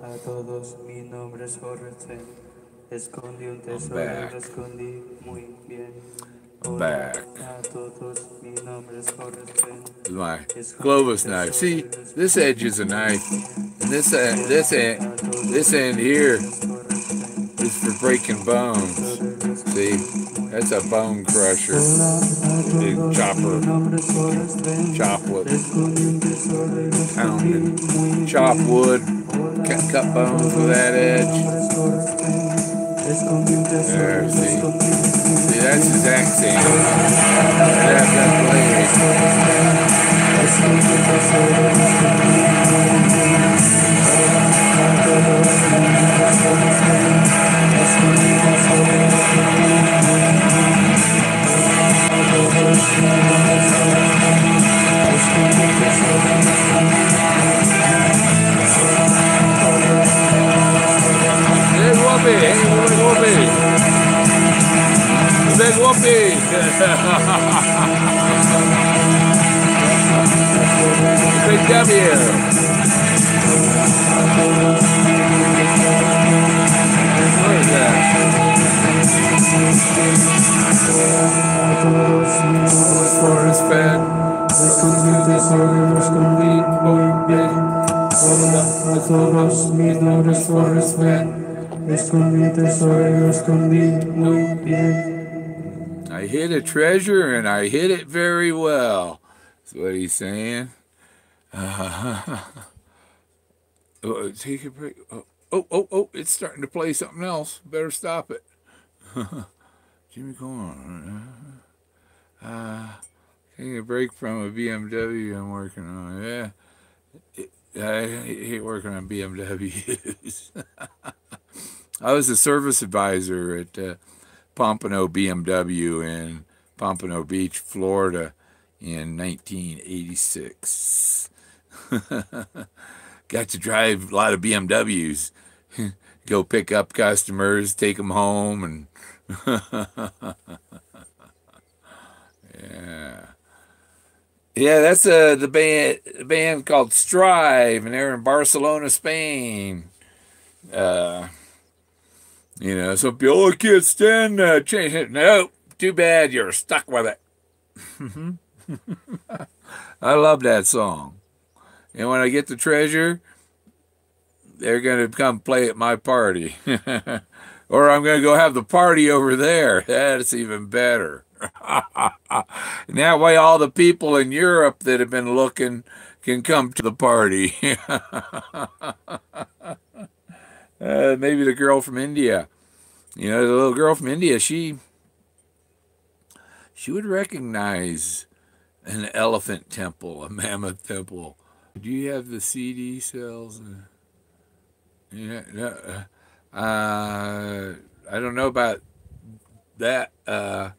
a todos, mi nombre es Forrest. Escondí un I'm tesoro y back. lo escondí muy bien. I'm Hola back. a todos, mi nombre es Forrest. With my Escondí un Globus knife. tesoro See, y lo this escondí edge is a muy knife, bien. and this Hola a todos, end mi here nombre es Forrest. is for breaking Escondí un bones. tesoro y lo See, escondí muy that's a bone bien. crusher, Hola a big todos, mi chopper, nombre es Forrest. chop wood, Escondí un tesoro y lo pound escondí and muy chop bien. wood, Hola cut a bones with todos, that mi edge. nombre es Forrest. Escondí un tesoro There, y lo see, escondí muy that's bien. his accent. Hola Right a after that todos, mi nombre es blade. Forrest. Escondí un tesoro y lo escondí muy bien. Hola a todos, mi nombre es Forrest. Escondí un tesoro y lo escondí muy bien. Hola a todos, mi nombre es Forrest. Escondí un tesoro y lo escondí muy bien. Hola a todos, mi nombre es Forrest. Big whoopee, hey, Escondí big un whoopee, tesoro y lo escondí muy big bien. whoopee. Escondí un tesoro y lo escondí muy bien. Big W. Hola a todos, mi nombre es Forrest. What is Escondí un that? tesoro y lo escondí muy bien. Hola a todos, mi nombre es Forrest Forrest. Fenn. Escondí un tesoro y lo escondí muy bien. Hola a todos, mi nombre es Forrest. Escondí un tesoro y lo escondí muy bien. I hid a treasure and I hid it very well. That's what he's saying. Take a break. Oh, it's starting to play something else. Better stop it. Jimmy Corn. Taking a break from a BMW I'm working on. Yeah. I hate working on BMWs. I was a service advisor at Pompano BMW in Pompano Beach, Florida in 1986. Got to drive a lot of BMWs, go pick up customers, take them home, and yeah, that's the band called Strive, and they're in Barcelona, Spain. Some people, oh, I can't stand change it. No, too bad you're stuck with it. I love that song. And when I get the treasure, they're going to come play at my party. Or I'm going to go have the party over there. That's even better. And that way all the people in Europe that have been looking can come to the party. Maybe the girl from India. The little girl from India, she would recognize an elephant temple, a mammoth temple. Do you have the CD sales? Yeah, no, I don't know about that. I'd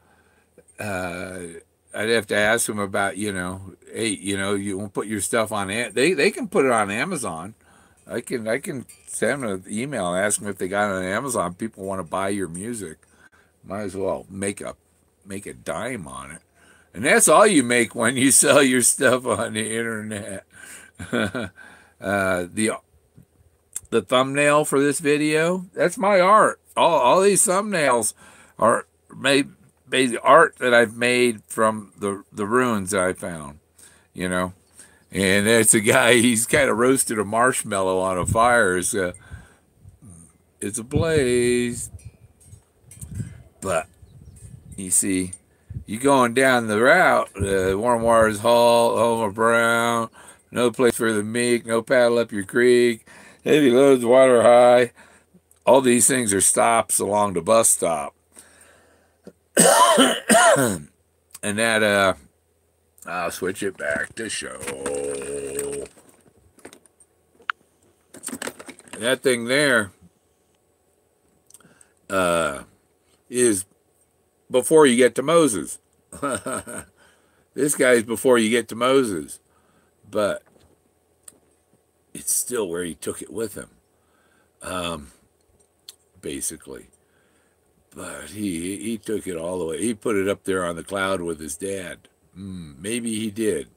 have to ask them about, hey, you won't put your stuff on it. They can put it on Amazon. I can send them an email and ask them if they got it on Amazon. People want to buy your music. Might as well make a dime on it. And that's all you make when you sell your stuff on the internet. The thumbnail for this video, that's my art. All these thumbnails are made art that I've made from the ruins that I found, And it's a guy, he's kind of roasted a marshmallow on a fire. It's a blaze. But you see, you going down the route, Warm Waters Hall, Homer Brown, no place for the meek, no paddle up your creek, heavy loads, water high. All these things are stops along the bus stop. And that, I'll switch it back to show. And that thing there is before you get to Moses. This guy's before you get to Moses. But it's still where he took it with him, basically. But he took it all the way. He put it up there on the cloud with his dad. Maybe he did,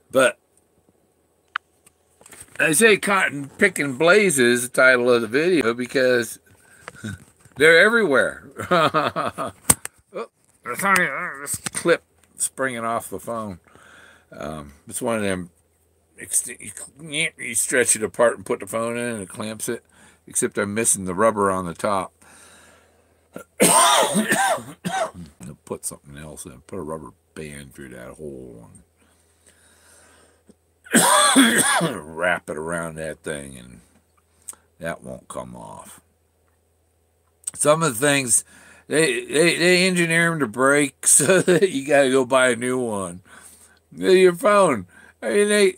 But I say cotton picking blazes, the title of the video, because they're everywhere. Oh, this clip springing off the phone. It's one of them. You stretch it apart and put the phone in, and it clamps it. Except I'm missing the rubber on the top. I'll put something else in. Put a rubber band through that hole and wrap it around that thing, and that won't come off. Some of the things they engineer them to break, so that you got to go buy a new one. Your phone. I mean,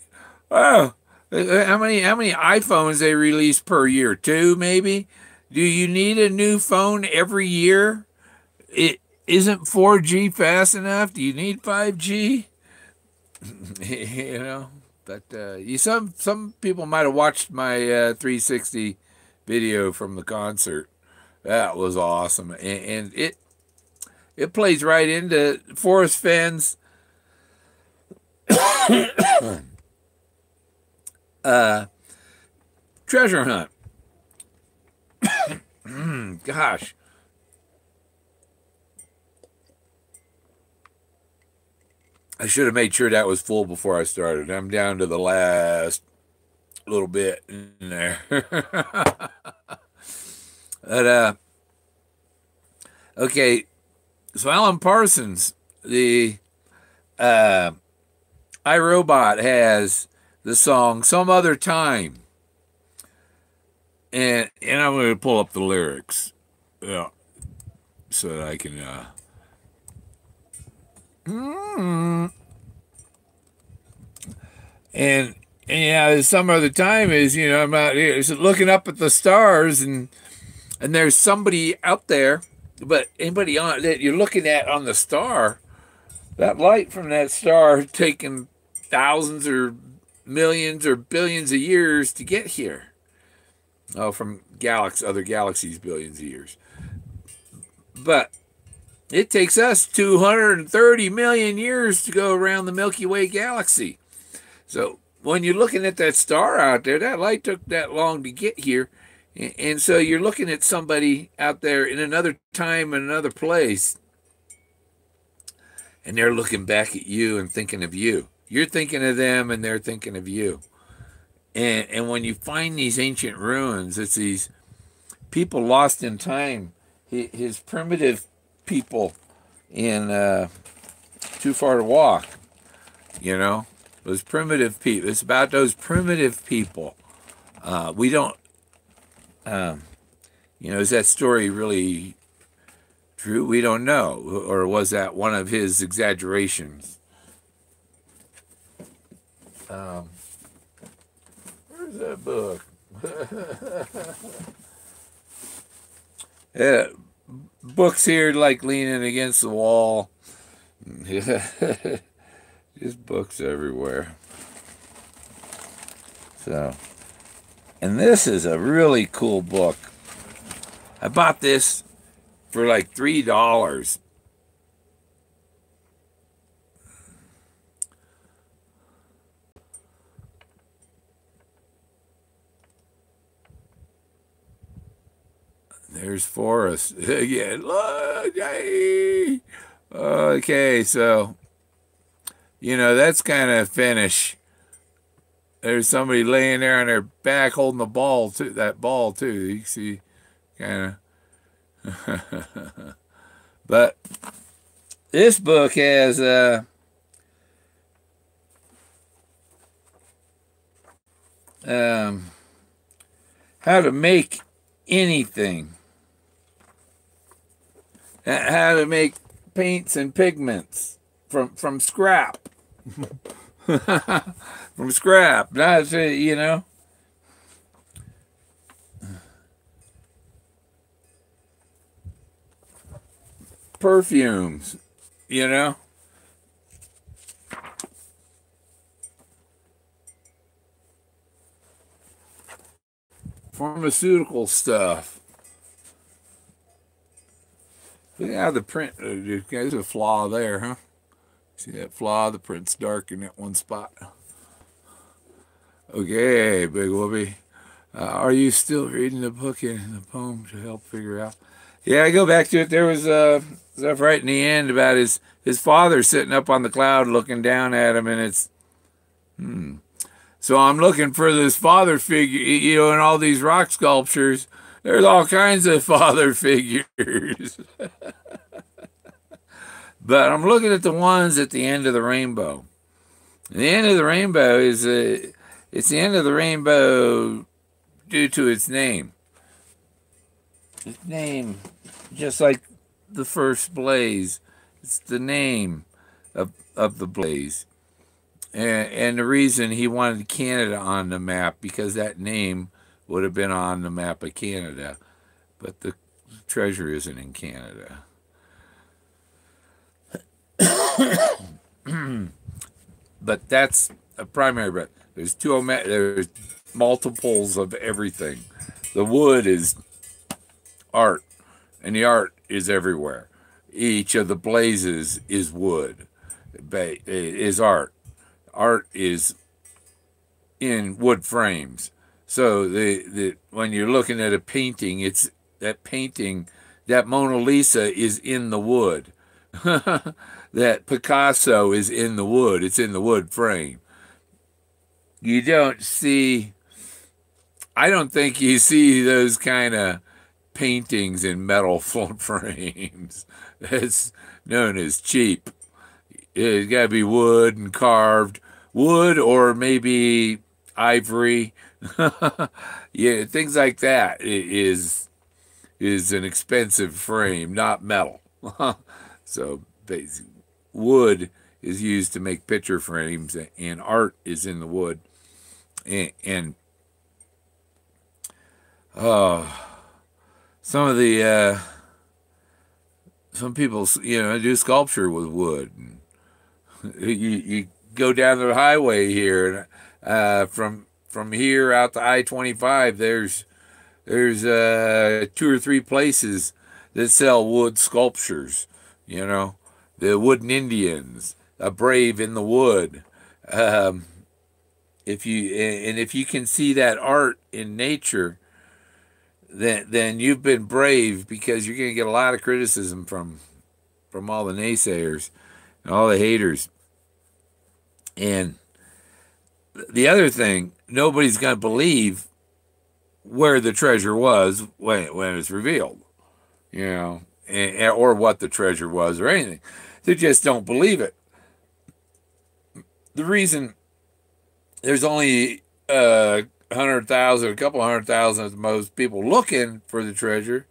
how many iPhones they release per year? 2 maybe. Do you need a new phone every year? It isn't 4G fast enough. Do you need 5G? You know, but some people might have watched my 360 video from the concert. That was awesome, and it plays right into Forrest Fenn's treasure hunt. Gosh. I should have made sure that was full before I started. I'm down to the last little bit in there. But, okay. So Alan Parsons, the iRobot, has the song Some Other Time. And I'm going to pull up the lyrics, so that I can, and yeah, some other time is, I'm out here looking up at the stars, and there's somebody out there, but anybody on that you're looking at on the star, that light from that star taking thousands or millions or billions of years to get here. Oh, from other galaxies, billions of years. But it takes us 230 million years to go around the Milky Way galaxy. So when you're looking at that star out there, that light took that long to get here. And so you're looking at somebody out there in another time and another place. And they're looking back at you and thinking of you. You're thinking of them and they're thinking of you. And when you find these ancient ruins, it's these people lost in time. His primitive people in Too Far to Walk, those primitive people. It's about those primitive people. We don't, is that story really true? We don't know. Or was that one of his exaggerations? Where's that book? Yeah, books here like leaning against the wall. Just books everywhere. So, and this is a really cool book. I bought this for like $3. There's Forrest. Yeah, look, hey. Okay, so, that's kind of Finnish. There's somebody laying there on their back holding the ball, too. That ball, too. You see, kind of. But this book has how to make anything. How to make paints and pigments from scrap. From scrap. That's it, Perfumes, Pharmaceutical stuff. Look how the print, there's a flaw there, huh? See that flaw? The print's dark in that one spot. Okay, Big Whoopee. Are you still reading the book and the poem to help figure out? Yeah, I go back to it. There was stuff right in the end about his father sitting up on the cloud looking down at him, and it's so I'm looking for this father figure. You know, in all these rock sculptures, there's all kinds of father figures, but I'm looking at the ones at the end of the rainbow. And the end of the rainbow is it's the end of the rainbow due to its name. Its name, just like the first blaze, it's the name of the blaze. And the reason he wanted Canada on the map, because that name would have been on the map of Canada, but the treasure isn't in Canada. But that's a primary. But there's multiples of everything. The wood is art, and the art is everywhere. Each of the blazes is wood, is art. Art is in wood frames. So the when you're looking at a painting, it's that painting, that Mona Lisa is in the wood. That Picasso is in the wood. It's in the wood frame. You don't see, I don't think you see those kind of paintings in metal frames. It's known as cheap. It's got to be wood and carved wood, or maybe ivory. Yeah, things like that is an expensive frame, not metal. So basically, wood is used to make picture frames, and art is in the wood. And some of the some people, do sculpture with wood. You go down the highway here, from here out to I-25. There's 2 or 3 places that sell wood sculptures. The wooden Indians, a brave in the wood. If you can see that art in nature, then you've been brave, because you're going to get a lot of criticism from all the naysayers and all the haters. And the other thing, nobody's going to believe where the treasure was when it's revealed, or what the treasure was or anything. They just don't believe it. The reason there's only 100,000, a couple 100,000 at the most people looking for the treasure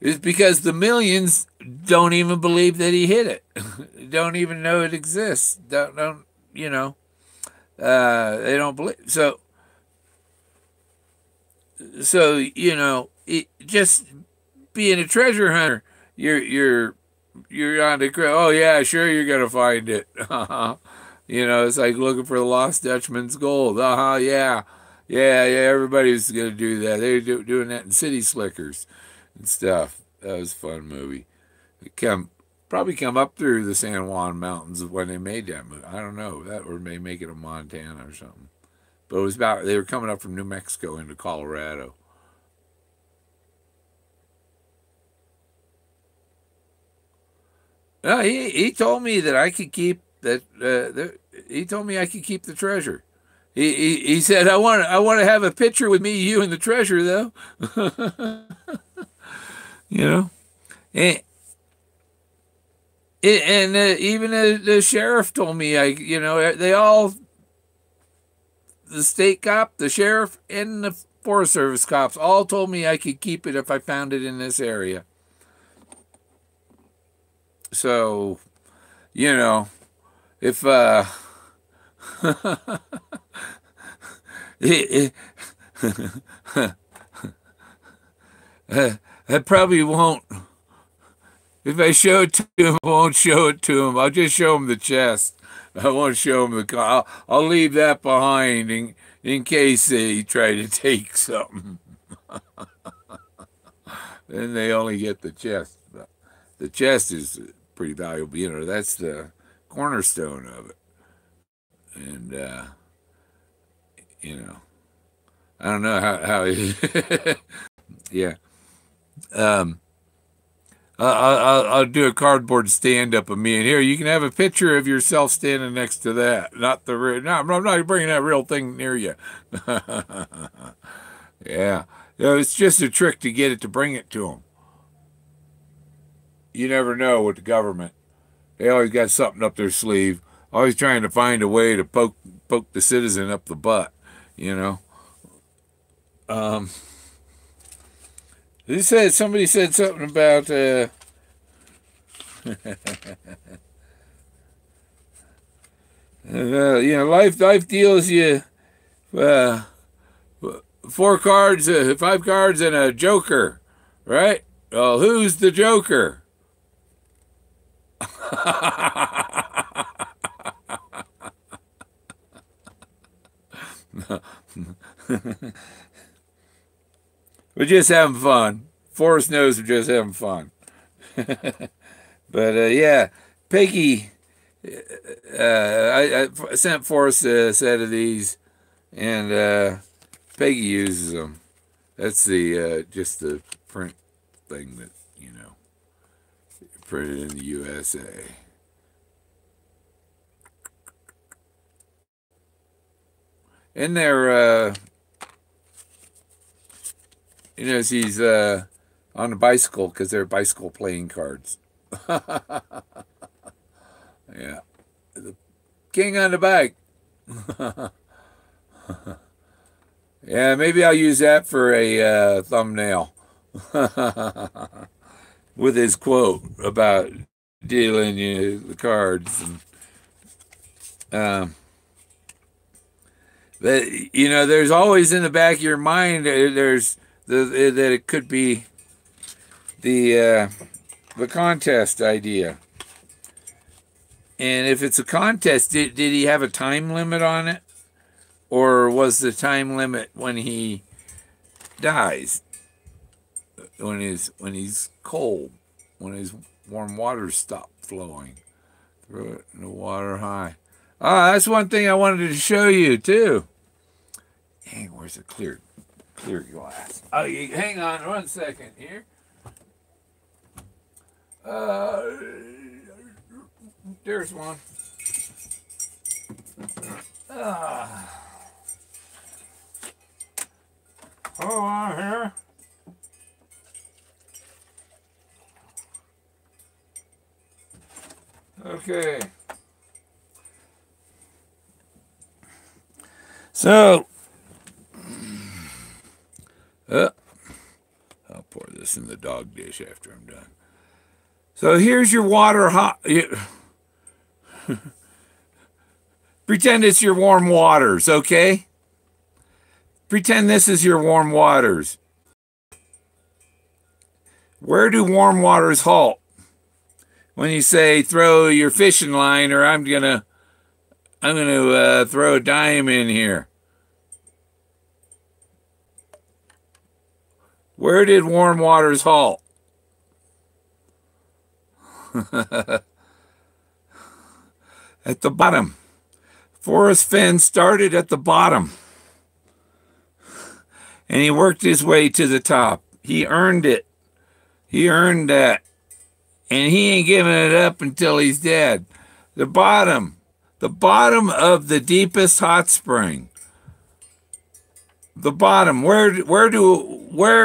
is because the millions don't even believe that he hid it. Don't even know it exists. Don't they don't believe. So just being a treasure hunter, you're on the oh yeah, sure, you're gonna find it. It's like looking for the lost Dutchman's gold. Yeah, everybody's gonna do that. They're doing that in City Slickers and stuff. That was a fun movie. Probably come up through the San Juan Mountains when they made that movie. I don't know that, or may make it in Montana or something. But it was about, they were coming up from New Mexico into Colorado. No, he told me that I could keep that. He told me I could keep the treasure. He said I want to have a picture with me, you, and the treasure, though. you know, and even the sheriff told me they all, the state cop, the sheriff, and the Forest Service cops all told me I could keep it if I found it in this area. So, if it, I probably won't. If I show it to him, I won't show it to him. I'll just show him the chest. I won't show him the car. I'll leave that behind in case they try to take something. Then they only get the chest. But the chest is pretty valuable. That's the cornerstone of it. And You know, I don't know how yeah. Um, I'll do a cardboard stand up of me, and here you can have a picture of yourself standing next to that. Not the real. No, I'm not bringing that real thing near you. Yeah, you know, it's just a trick to get it to bring it to them. You never know with the government. They always got something up their sleeve. Always trying to find a way to poke the citizen up the butt. You know. Um, somebody said something about. You know, life deals you uh, 4 cards, 5 cards, and a joker, right? Well, who's the joker? We're just having fun. Forrest knows we're just having fun. But yeah, Peggy, I sent Forrest a set of these, and Peggy uses them. That's the just the print thing that printed in the USA. And they're she's on a bicycle because they're bicycle playing cards. Yeah, the king on the bike. Yeah, maybe I'll use that for a thumbnail with his quote about dealing you the cards. And, but there's always in the back of your mind there's that it could be the contest idea. And if it's a contest, did he have a time limit on it? Or was the time limit when he dies? When he's cold, when his warm water stopped flowing. Throw it in the water high. Ah, that's one thing I wanted to show you too. Dang, where's the clear glass? Oh, hang on 1 second here. There's one. Hold on here. Okay. So, I'll pour this in the dog dish after I'm done. So here's your water hot. Pretend it's your warm waters, okay? Pretend this is your warm waters. Where do warm waters halt? When you say throw your fishing line, or I'm gonna throw a dime in here. Where did warm waters halt? At the bottom. Forrest Fenn started at the bottom. And he worked his way to the top. He earned it. He earned that. And he ain't giving it up until he's dead. The bottom of the deepest hot spring. The bottom. Where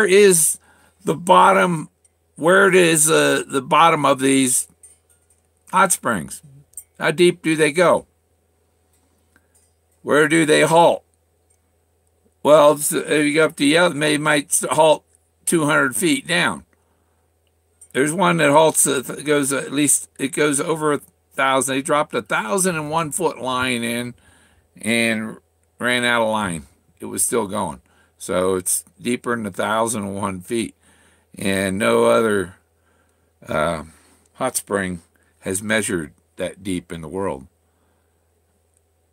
is the bottom? Where is the bottom of these hot springs? How deep do they go? Where do they halt? Well, if you go up to Yellow, they might halt 200 feet down. There's one that halts, goes over 1,000. They dropped 1,001 foot line in and ran out of line. It was still going. So it's deeper than 1,001 feet. And no other hot spring has measured that deep in the world.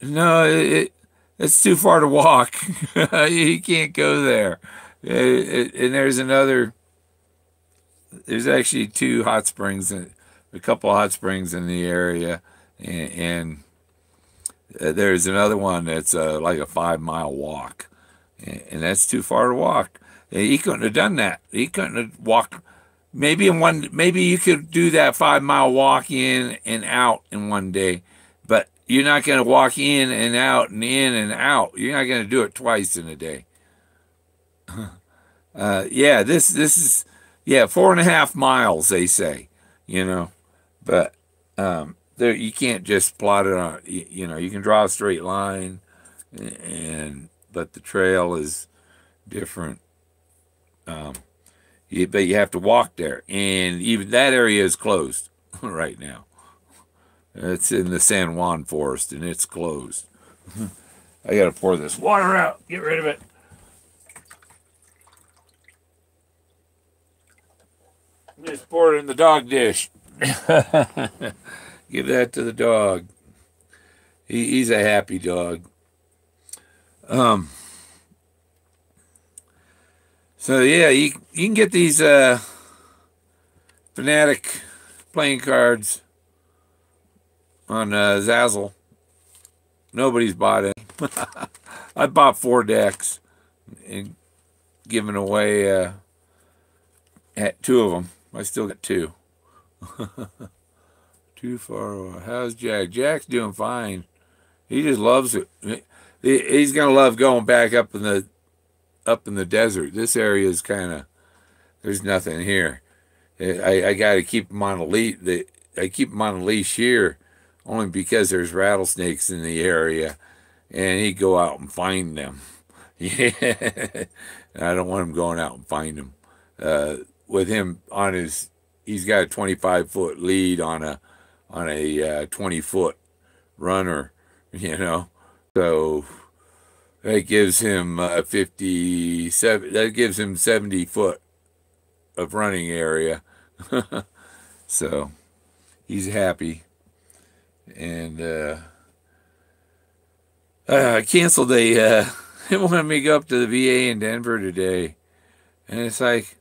No, it's too far to walk. You can't go there. And there's actually 2 hot springs, a couple hot springs in the area, and There's another one that's like a 5 mile walk, and that's too far to walk. He couldn't have done that. He couldn't have walked. Maybe in one, maybe you could do that 5 mile walk in and out in one day, but you're not going to walk in and out. You're not going to do it twice in a day. Yeah, this is yeah 4.5 miles they say, you know, but there you can't just plot it on. You know, you can draw a straight line, and but the trail is different. But you have to walk there, and even that area is closed right now. It's in the San Juan Forest, and it's closed. I got to pour this water out. Get rid of it. Just pour it in the dog dish. Give that to the dog. He's a happy dog. So yeah, you can get these Fanatic playing cards on Zazzle. Nobody's bought it. I bought 4 decks and given away at 2 of them. I still got 2. Too far away. How's Jack? Jack's doing fine. He just loves it. He's gonna love going back up in the desert. This area is kind of there's nothing here. I got to keep him on a leash. I keep him on a leash here only because there's rattlesnakes in the area, and he'd go out and find them. Yeah, I don't want him going out and find them. With him on he's got a 25-foot lead on a 20-foot runner, you know. So that gives him 57. That gives him 70 foot of running area. So he's happy, and I canceled a. They wanted me to go up to the VA in Denver today, and it's like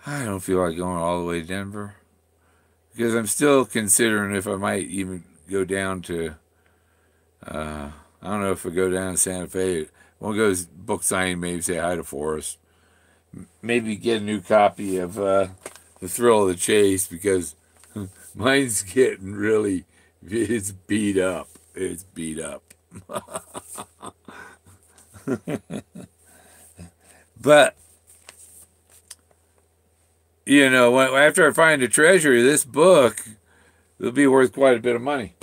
I don't feel like going all the way to Denver because I'm still considering if I might even go down to. I don't know if I go down to Santa Fe. I want to go book signing, maybe say hi to Forrest. Maybe get a new copy of The Thrill of the Chase because mine's getting really, it's beat up. It's beat up. But, you know, after I find a treasure, this book will be worth quite a bit of money.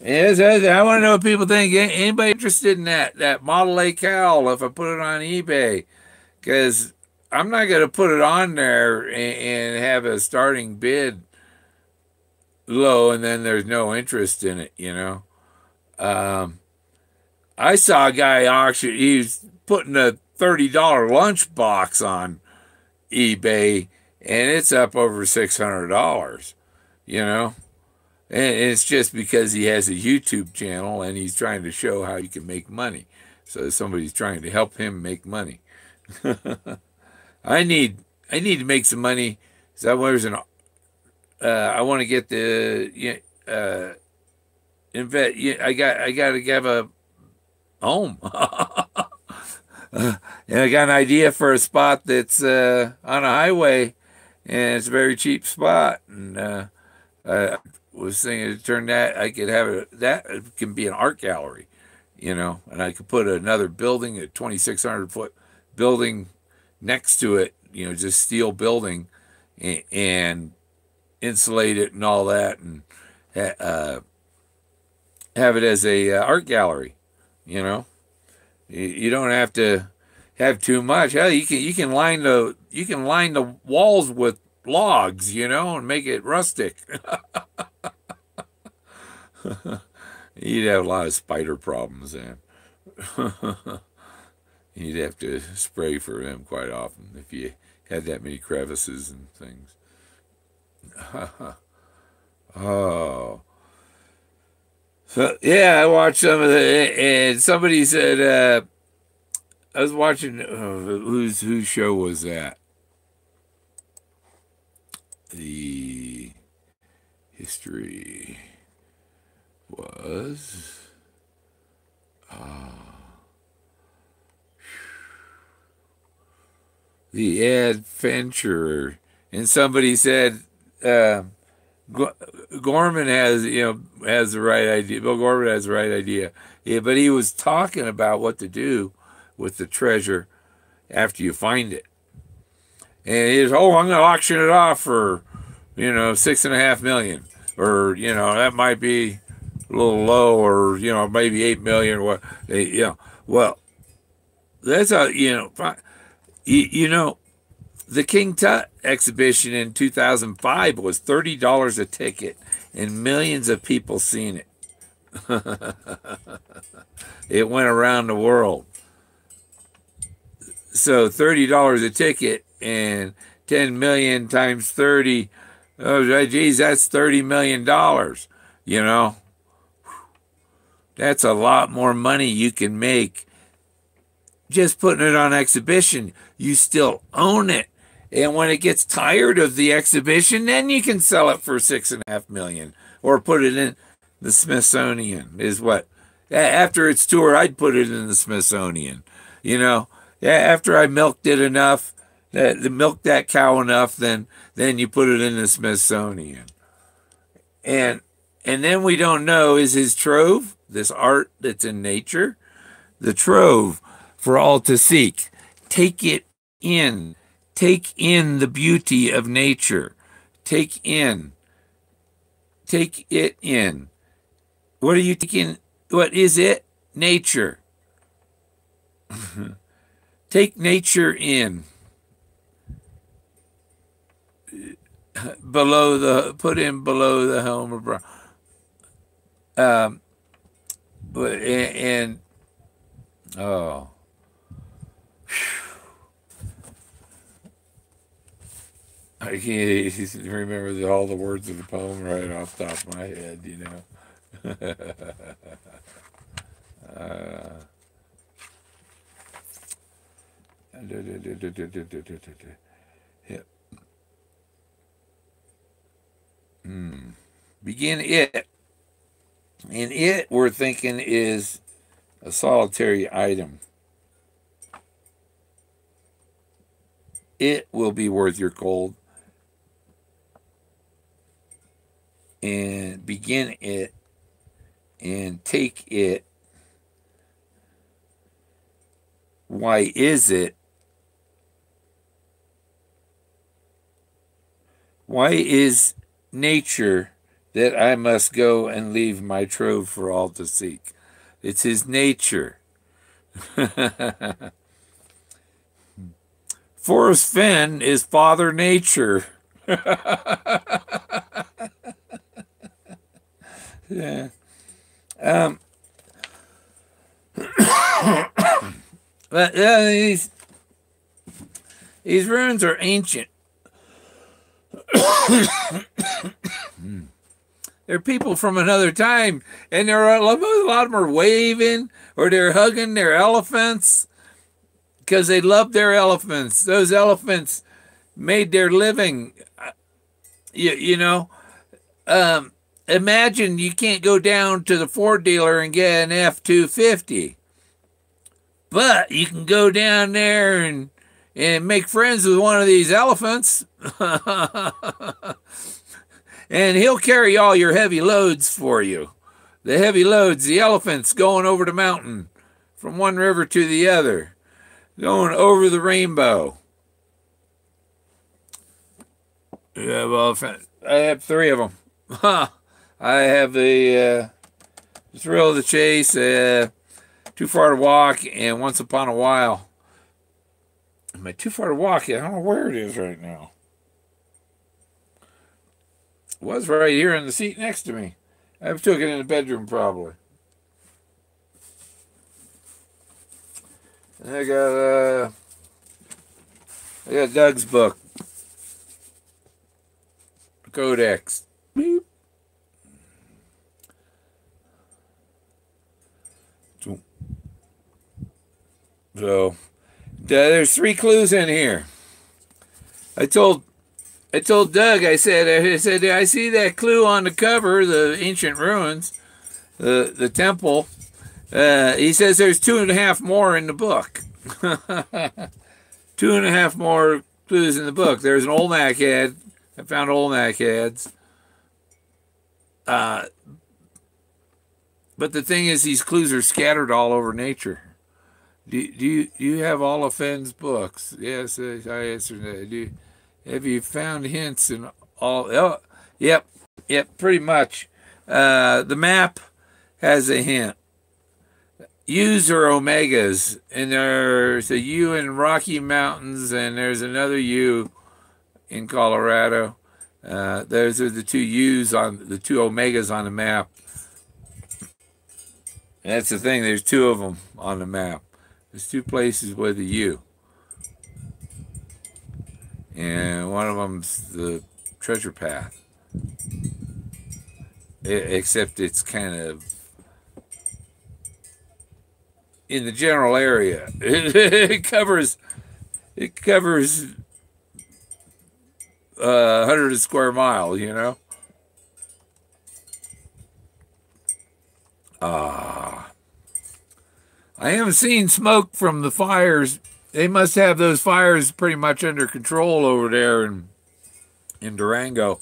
Yes, I want to know what people think. Anybody interested in that Model A cowl if I put it on eBay? Because I'm not going to put it on there and have a starting bid low and then there's no interest in it, you know. I saw a guy auction. He was putting a $30 lunchbox on eBay, and it's up over $600. You know. And it's just because he has a YouTube channel and he's trying to show how you can make money. So somebody's trying to help him make money. I need to make some money. So I want to get the I got to have a home. And I got an idea for a spot that's on a highway, and it's a very cheap spot. And I was thinking to turn that I could have that it can be an art gallery, you know, and I could put another building, a 2,600-foot building next to it, you know, just steel building, and insulate it and all that, and have it as a art gallery, you know. You don't have to have too much. Hell, you can line the walls with logs, you know, and make it rustic. You'd have a lot of spider problems then. You'd have to spray for them quite often if you had that many crevices and things. Oh. So, yeah, I watched some of the, and somebody said, I was watching, whose show was that? The history was The adventurer. And somebody said, Gorman has, has the right idea. Bill Gorman has the right idea. Yeah, but he was talking about what to do with the treasure after you find it. And he's, I'm going to auction it off for, $6.5 million, or that might be a little low, or maybe 8 million. What well, that's a the King Tut exhibition in 2005 was $30 a ticket, and millions of people seen it. It went around the world. So $30 a ticket and 10 million times 30. Oh, geez, that's $30 million. That's a lot more money you can make just putting it on exhibition. You still own it. And when it gets tired of the exhibition, then you can sell it for $6.5 million or put it in the Smithsonian. Is what after its tour, I'd put it in the Smithsonian. After I milked it enough, milked that cow enough, then you put it in the Smithsonian. And then we don't know, is his trove, this art that's in nature, the trove for all to seek. Take it in. Take in the beauty of nature. Take it in. What are you taking? What is it? Nature. Take nature in. Put in below the helm of brown. I can't remember all the words of the poem right off the top of my head, Yep. Begin it. And it, we're thinking, is a solitary item. It will be worth your gold. And begin it and take it. Why is it? Why is nature that I must go and leave my trove for all to seek? It's his nature. Forrest Fenn is Father Nature. Yeah. But these ruins are ancient. They're people from another time, and there are a lot of them are waving or they're hugging their elephants because they love their elephants. Those elephants made their living. Imagine you can't go down to the Ford dealer and get an F-250, but you can go down there and make friends with one of these elephants. And he'll carry all your heavy loads for you. The heavy loads, the elephants going over the mountain from one river to the other, going over the rainbow. Yeah, well, I have 3 of them. I have the Thrill of the Chase, Too Far to Walk, and Once Upon a While. My Too Far to Walk, I don't know where it is right now. It was right here in the seat next to me. I took it in the bedroom probably. And I got Doug's book, Codex. Beep. So there's 3 clues in here. I told Doug, I said, I see that clue on the cover, the ancient ruins, the temple. He says there's 2.5 more in the book. 2.5 more clues in the book. There's an Olmec head. I found Olmec heads. But the thing is, these clues are scattered all over nature. Do you have all of Fenn's books? Yes, I answered that. Have you found hints in all? Oh, yep, pretty much. The map has a hint. U's are omegas, and there's a U in Rocky Mountains, and there's another U in Colorado. Those are the two U's on the two omegas on the map. And that's the thing. There's two of them on the map. There's two places with a U, and one of them's the treasure path. Except it's kind of in the general area. It covers 100 square miles, you know. I haven't seen smoke from the fires. They must have those fires pretty much under control over there in Durango.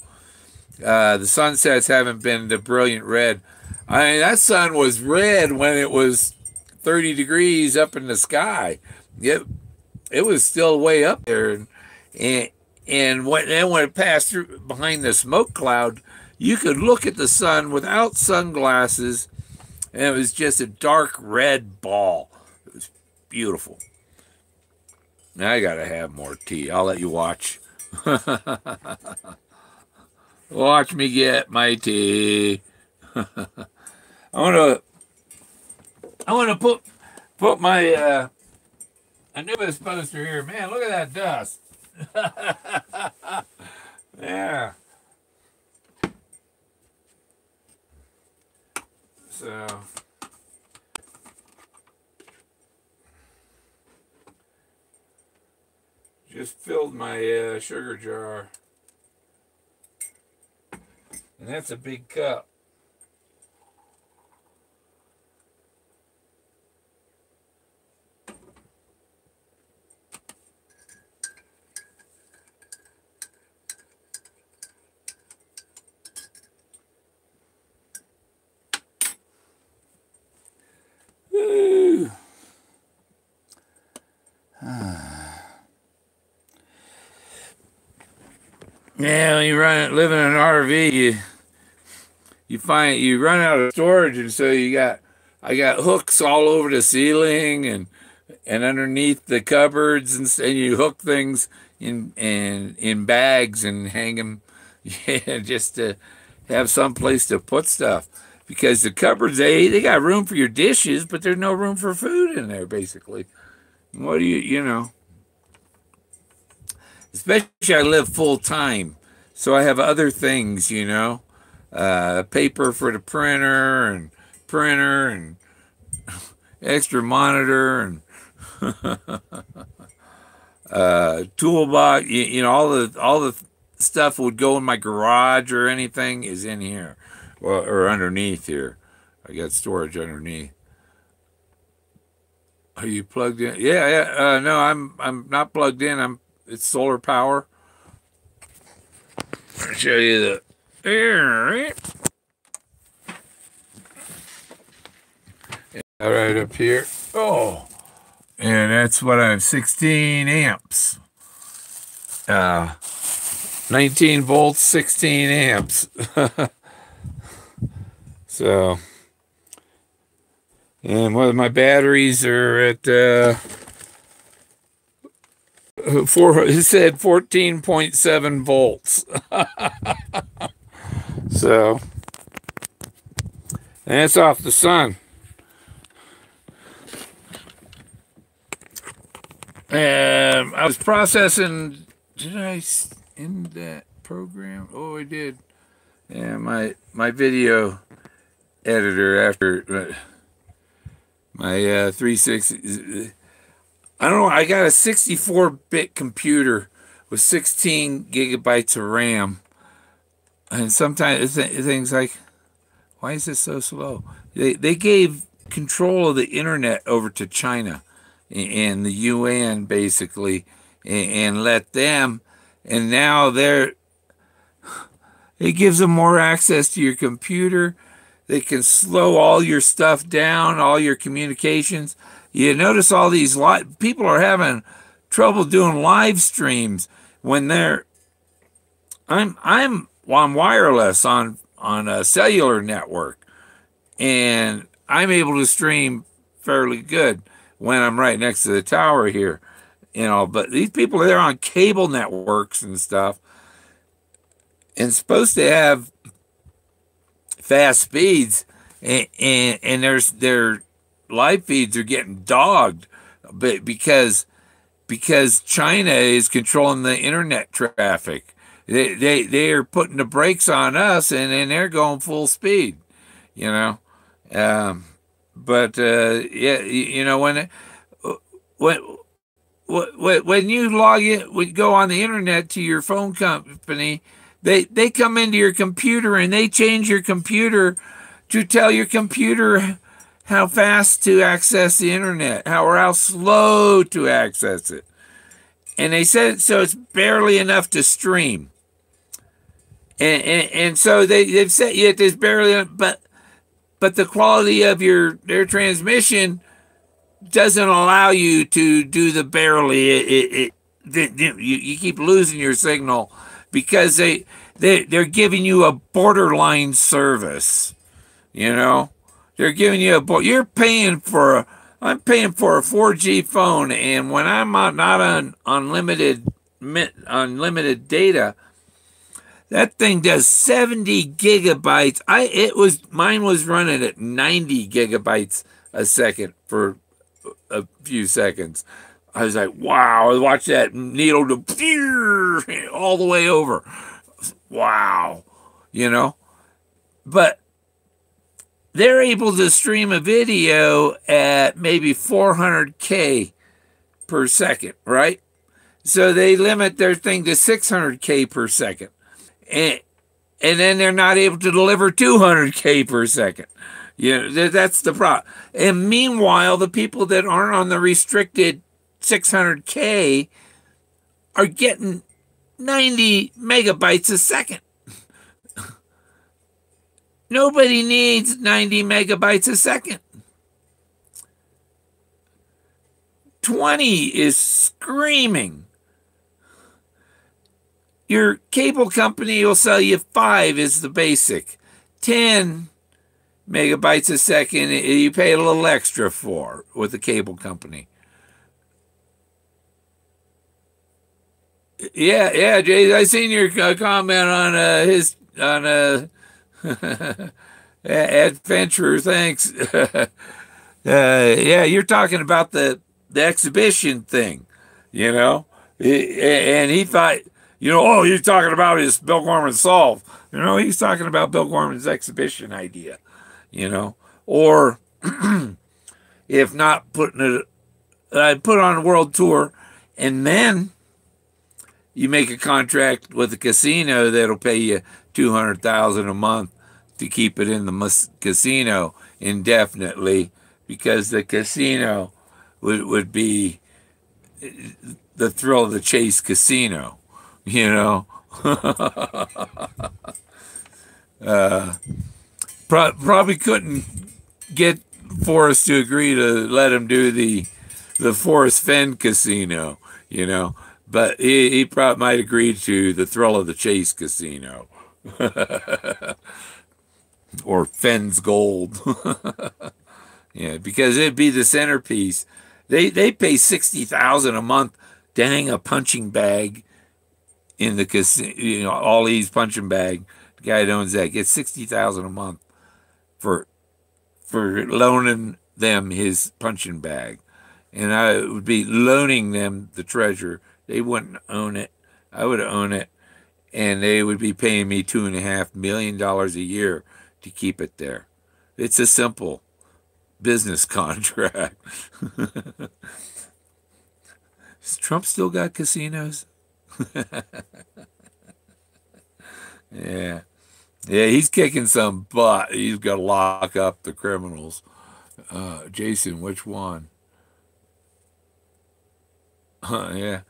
The sunsets haven't been the brilliant red. I mean, that sun was red when it was 30 degrees up in the sky. It was still way up there, and when it passed through behind the smoke cloud, you could look at the sun without sunglasses, and it was just a dark red ball. It was beautiful. Now I gotta have more tea. I'll let you watch. Watch me get my tea. I wanna put my Anubis poster here. Man, look at that dust. Yeah. So just filled my sugar jar, and that's a big cup. Woo. Yeah, when you live in an RV, you run out of storage, and so I got hooks all over the ceiling and underneath the cupboards, and you hook things in bags and hang them, yeah, just to have some place to put stuff. Because the cupboards, they got room for your dishes, but there's no room for food in there, basically. What do you know? Especially I live full time, so I have other things, you know. Paper for the printer and extra monitor and toolbox. You know, all the stuff would go in my garage or anything is in here, well, or underneath here. I got storage underneath. Are you plugged in? Yeah. No, I'm not plugged in. It's solar power. I'll show you the. Right up here. Oh, and that's what I have. 16 amps. 19 volts, 16 amps. So, and one of my batteries are at it said 14.7 volts. So, and that's off the sun. I was processing. Did I end that program? Oh, I did. Yeah, my video editor after my 360. I don't know. I got a 64-bit computer with 16 gigabytes of RAM, and sometimes things like, why is this so slow? They gave control of the internet over to China and the UN basically, and let them. And now it gives them more access to your computer. They can slow all your stuff down, all your communications. You notice all these people are having trouble doing live streams when they're. I'm on wireless on a cellular network, and I'm able to stream fairly good when I'm right next to the tower here, But these people, they're on cable networks and stuff, and supposed to have fast speeds, and their live feeds are getting dogged, but because China is controlling the internet traffic. They are putting the brakes on us, and then they're going full speed, you know. Um, but yeah, when when you log in, we go on the internet to your phone company, they come into your computer and they change your computer to tell your computer how fast to access the internet, how slow to access it. And they said so it's barely enough to stream. And so they've said yeah, there's barely, but the quality of their transmission doesn't allow you to do the barely. You keep losing your signal because they're giving you a borderline service. They're giving you you're paying for I'm paying for a 4G phone, and when I'm not on unlimited data, that thing does 70 gigabytes. Mine was running at 90 gigabytes a second for a few seconds. I was like, wow, I watched that needle go all the way over. Wow. But they're able to stream a video at maybe 400K per second, right? So they limit their thing to 600K per second. And then they're not able to deliver 200K per second. That's the problem. And meanwhile, the people that aren't on the restricted 600K are getting 90 megabytes a second. Nobody needs 90 megabytes a second. 20 is screaming. Your cable company will sell you 5 is the basic. 10 megabytes a second, you pay a little extra for with the cable company. Yeah, Jay, I seen your comment on adventure. Thanks. Yeah, you're talking about the exhibition thing, and he thought, oh, you're talking about his Bill Gorman solve. He's talking about Bill Gorman's exhibition idea, or if not putting it, put on a world tour, and then you make a contract with a casino that'll pay you $200,000 a month to keep it in the casino indefinitely, because the casino would be the thrill of the chase casino, Probably couldn't get Forrest to agree to let him do the Forrest Fenn casino, but he probably might agree to the thrill of the chase casino. Or Fenn's Gold. Yeah, because it'd be the centerpiece. They pay $60,000 a month to hang a punching bag in the casino. All these punching bag. The guy that owns that gets $60,000 a month for loaning them his punching bag, and I would be loaning them the treasure. They wouldn't own it. I would own it, and they would be paying me $2.5 million a year to keep it there. It's a simple business contract. Has Trump still got casinos? Yeah. Yeah, he's kicking some butt. He's got to lock up the criminals. Jason, which one? Yeah.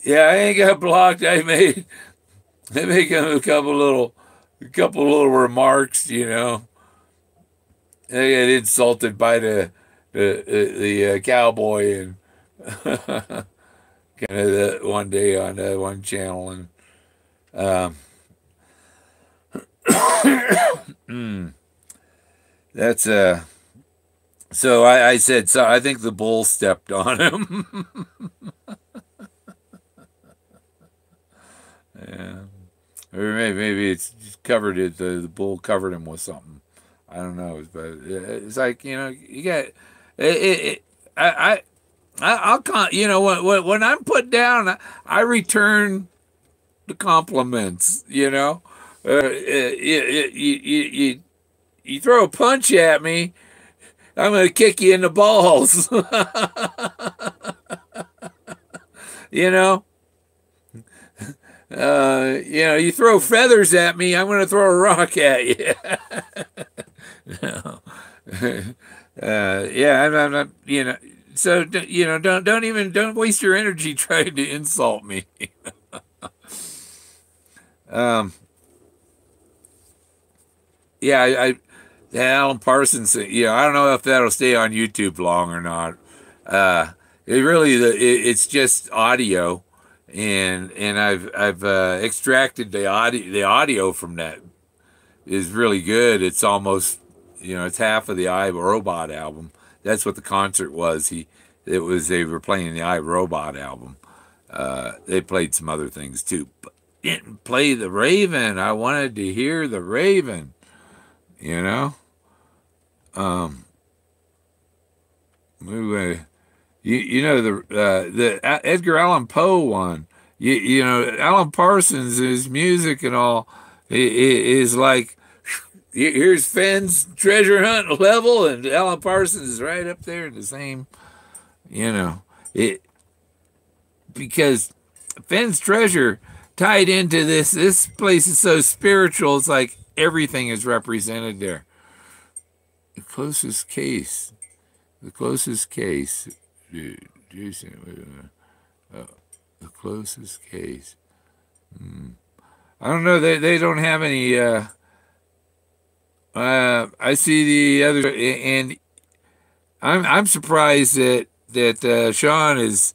Yeah, I ain't got blocked. I made a couple little remarks, you know. I get insulted by the cowboy and kind of the one day on one channel, and um, that's so I said, so I think the bull stepped on him. Yeah. Or maybe it's just covered it. The bull covered him with something. I don't know, but it's like, you know, you got it. I I'll you know, when I'm put down, I return the compliments. You know, you throw a punch at me, I'm gonna kick you in the balls. You know. You know, you throw feathers at me, I'm going to throw a rock at you. No. Yeah, I'm not, you know, so, you know, don't waste your energy trying to insult me. Um, yeah, Alan Parsons, you know, I don't know if that'll stay on YouTube long or not. It really, it's just audio, and I've extracted the audio from that is really good. It's almost, you know, it's half of the I Robot album. That's what the concert was. They were playing the I Robot album. They played some other things too, but didn't play the Raven. I wanted to hear the Raven. You know, we, you know the Edgar Allan Poe one. You know Alan Parsons, his music and all is like, here's Fenn's treasure hunt level, and Alan Parsons is right up there in the same. You know it because Fenn's treasure tied into this. This place is so spiritual. It's like everything is represented there. The closest case. The closest case. Jason, the closest case. I don't know. They don't have any. I see the other, and I'm surprised that Sean is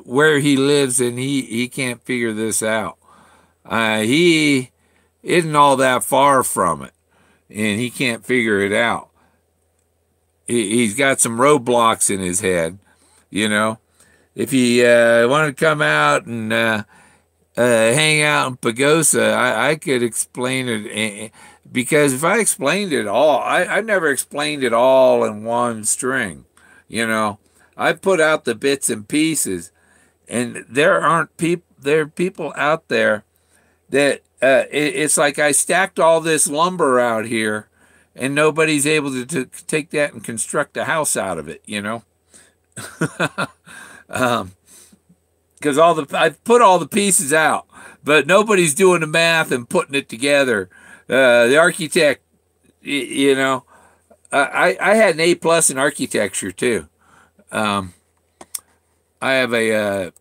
where he lives, and he can't figure this out. He isn't all that far from it, and he can't figure it out. He's got some roadblocks in his head, you know. If he wanted to come out and hang out in Pagosa, I could explain it, because if I explained it all, I never explained it all in one string, you know. I put out the bits and pieces, and there are people out there that it's like I stacked all this lumber out here, and nobody's able to take that and construct a house out of it, you know. Because I've put all the pieces out, but nobody's doing the math and putting it together. The architect, you know, I had an A+ in architecture too. I have a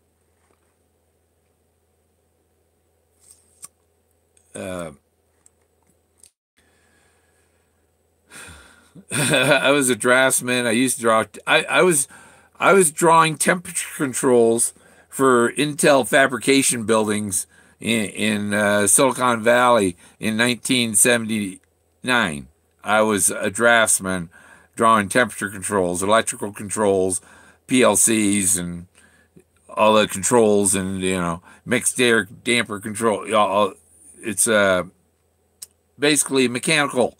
I was a draftsman. I used to draw. I was drawing temperature controls for Intel fabrication buildings in Silicon Valley in 1979. I was a draftsman drawing temperature controls, electrical controls, PLCs, and all the controls, and you know, mixed air damper control. It's basically mechanical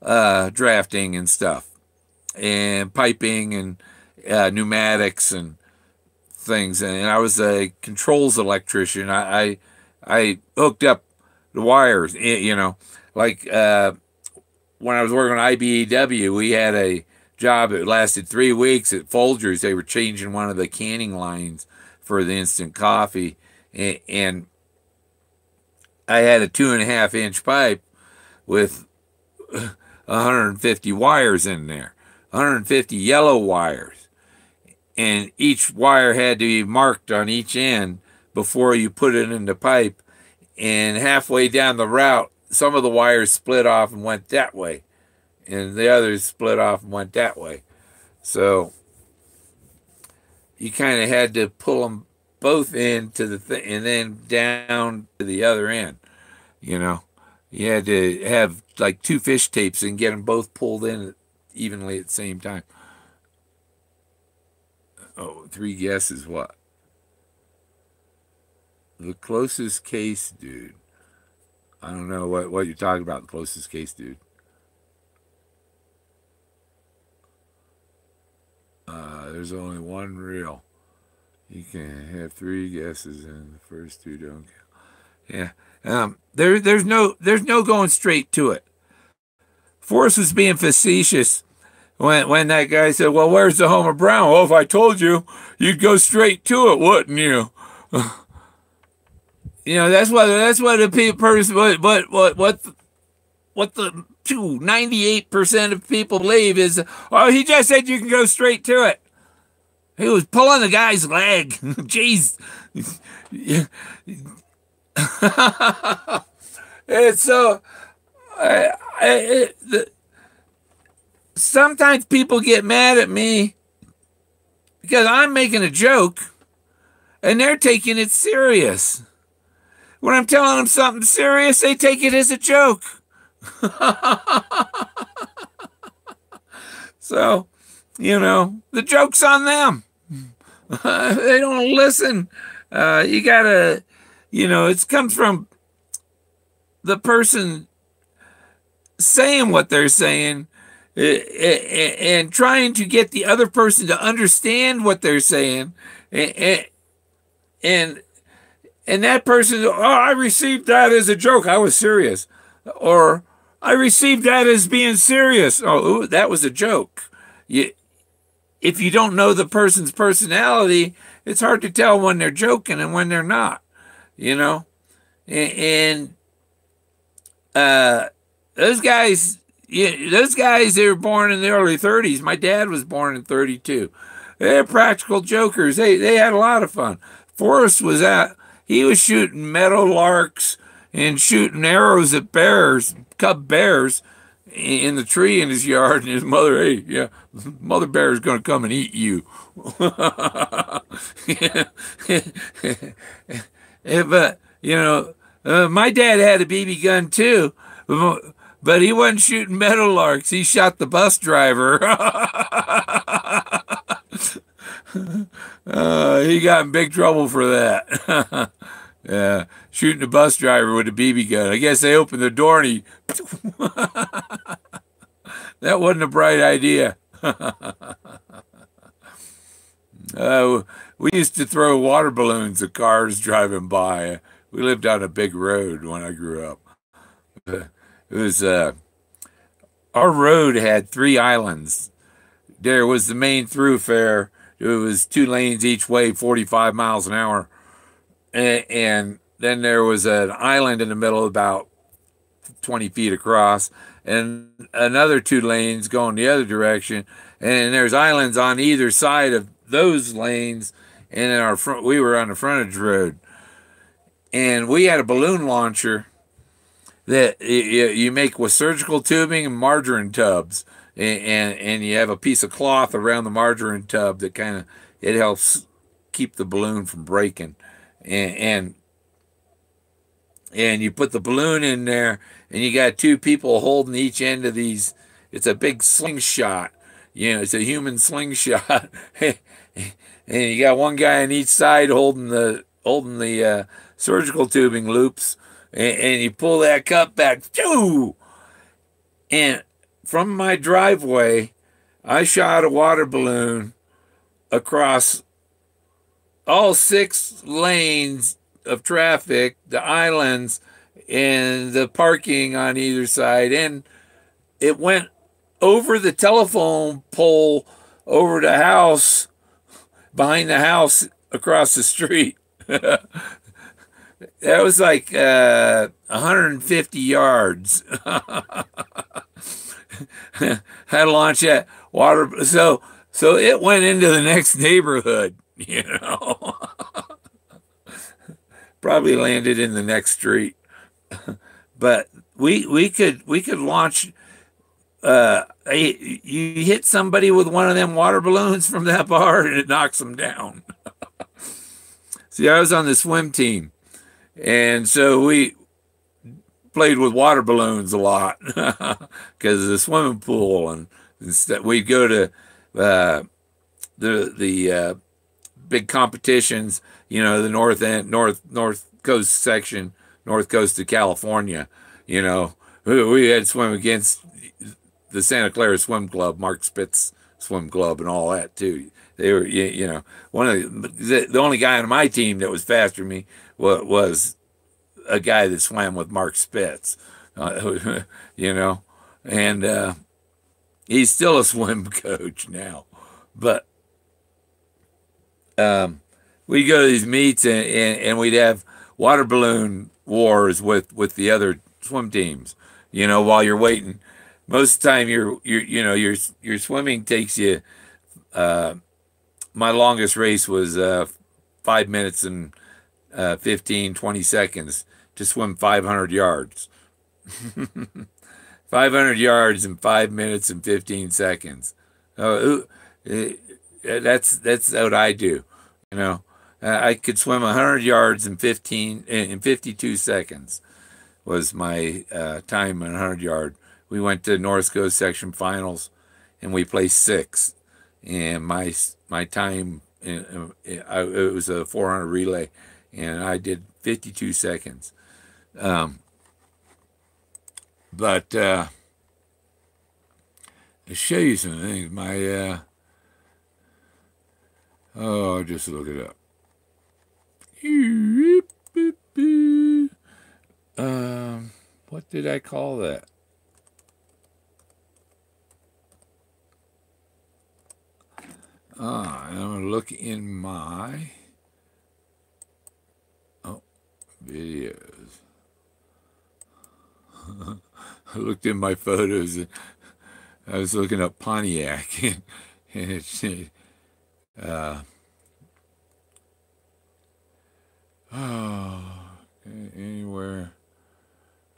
drafting and stuff, and piping and pneumatics and things. And I was a controls electrician. I hooked up the wires, you know, like when I was working on IBEW, we had a job that lasted 3 weeks at Folgers. They were changing one of the canning lines for the instant coffee, and I had a 2.5-inch pipe with 150 wires in there, 150 yellow wires, and each wire had to be marked on each end before you put it in the pipe. And halfway down the route, some of the wires split off and went that way, and the others split off and went that way. So you kind of had to pull them both into the thing and then down to the other end. You know, you had to have like two fish tapes and get them both pulled in evenly at the same time. Oh, three guesses. What? The closest case, dude. I don't know what you're talking about. The closest case, dude. There's only one reel. You can have three guesses, and the first two don't count. Yeah. There's no going straight to it. Forrest was being facetious when that guy said, "Well, where's the Homer Brown?" Well, if I told you, you'd go straight to it, wouldn't you? You know, that's what the person what the 98% of people believe is. Oh, he just said you can go straight to it. He was pulling the guy's leg. Jeez. It's so. Sometimes people get mad at me because I'm making a joke, and they're taking it serious. When I'm telling them something serious, they take it as a joke. So, you know, the joke's on them. They don't listen. You gotta, you know, it comes from the person saying what they're saying and trying to get the other person to understand what they're saying. And that person, oh, I received that as a joke. I was serious. Or I received that as being serious. Oh, that was a joke. If you don't know the person's personality, it's hard to tell when they're joking and when they're not, you know? And those guys, they were born in the early 30s. My dad was born in 32. They're practical jokers. They had a lot of fun. Forrest was he was shooting meadow larks and shooting arrows at bears, cub bears, in the tree in his yard. And his mother, hey, yeah, mother bear is going to come and eat you. But, you know, my dad had a BB gun too, but he wasn't shooting meadowlarks. He shot the bus driver. He got in big trouble for that. Yeah, shooting the bus driver with a BB gun. I guess they opened the door and he... That wasn't a bright idea. We used to throw water balloons at cars driving by. We lived on a big road when I grew up. It was our road had 3 islands. There was the main thoroughfare. It was 2 lanes each way, 45 miles an hour. And then there was an island in the middle about 20 feet across, and another 2 lanes going the other direction. And there's islands on either side of those lanes. And in our front, we were on the frontage road. And we had a balloon launcher that you make with surgical tubing and margarine tubs. And you have a piece of cloth around the margarine tub that it helps keep the balloon from breaking. And you put the balloon in there, and you got 2 people holding each end of these. It's a big slingshot. You know, it's a human slingshot. And you got one guy on each side holding the surgical tubing loops, and you pull that cup back. Choo! And from my driveway, I shot a water balloon across all 6 lanes of traffic, the islands, and the parking on either side. And it went over the telephone pole, over the house, behind the house, across the street. That was like 150 yards. I launched that water. So it went into the next neighborhood, you know. Probably landed in the next street. But we could launch. You hit somebody with one of them water balloons from that bar, and it knocks them down. See, I was on the swim team, and so we played with water balloons a lot because of the swimming pool, and instead we'd go to the big competitions, the north coast section, north coast of California. We had to swim against the Santa Clara Swim Club, Mark Spitz Swim Club, and all that too. They were, one of the only guy on my team that was faster than me was a guy that swam with Mark Spitz, and he's still a swim coach now. But we'd go to these meets and we'd have water balloon wars with the other swim teams, while you're waiting. Most of the time your swimming takes you, my longest race was 5 minutes and 20 seconds to swim 500 yards. 500 yards in 5 minutes and 15 seconds. That's what I do. I could swim 100 yards in 52 seconds was my time in 100 yard. We went to North Coast section finals, and we placed sixth. And my time, it was a 400 relay, and I did 52 seconds. But to show you some things, I'll just look it up. What did I call that? I'm going to look in my videos. I looked in my photos, and I was looking up Pontiac, and it said, anywhere.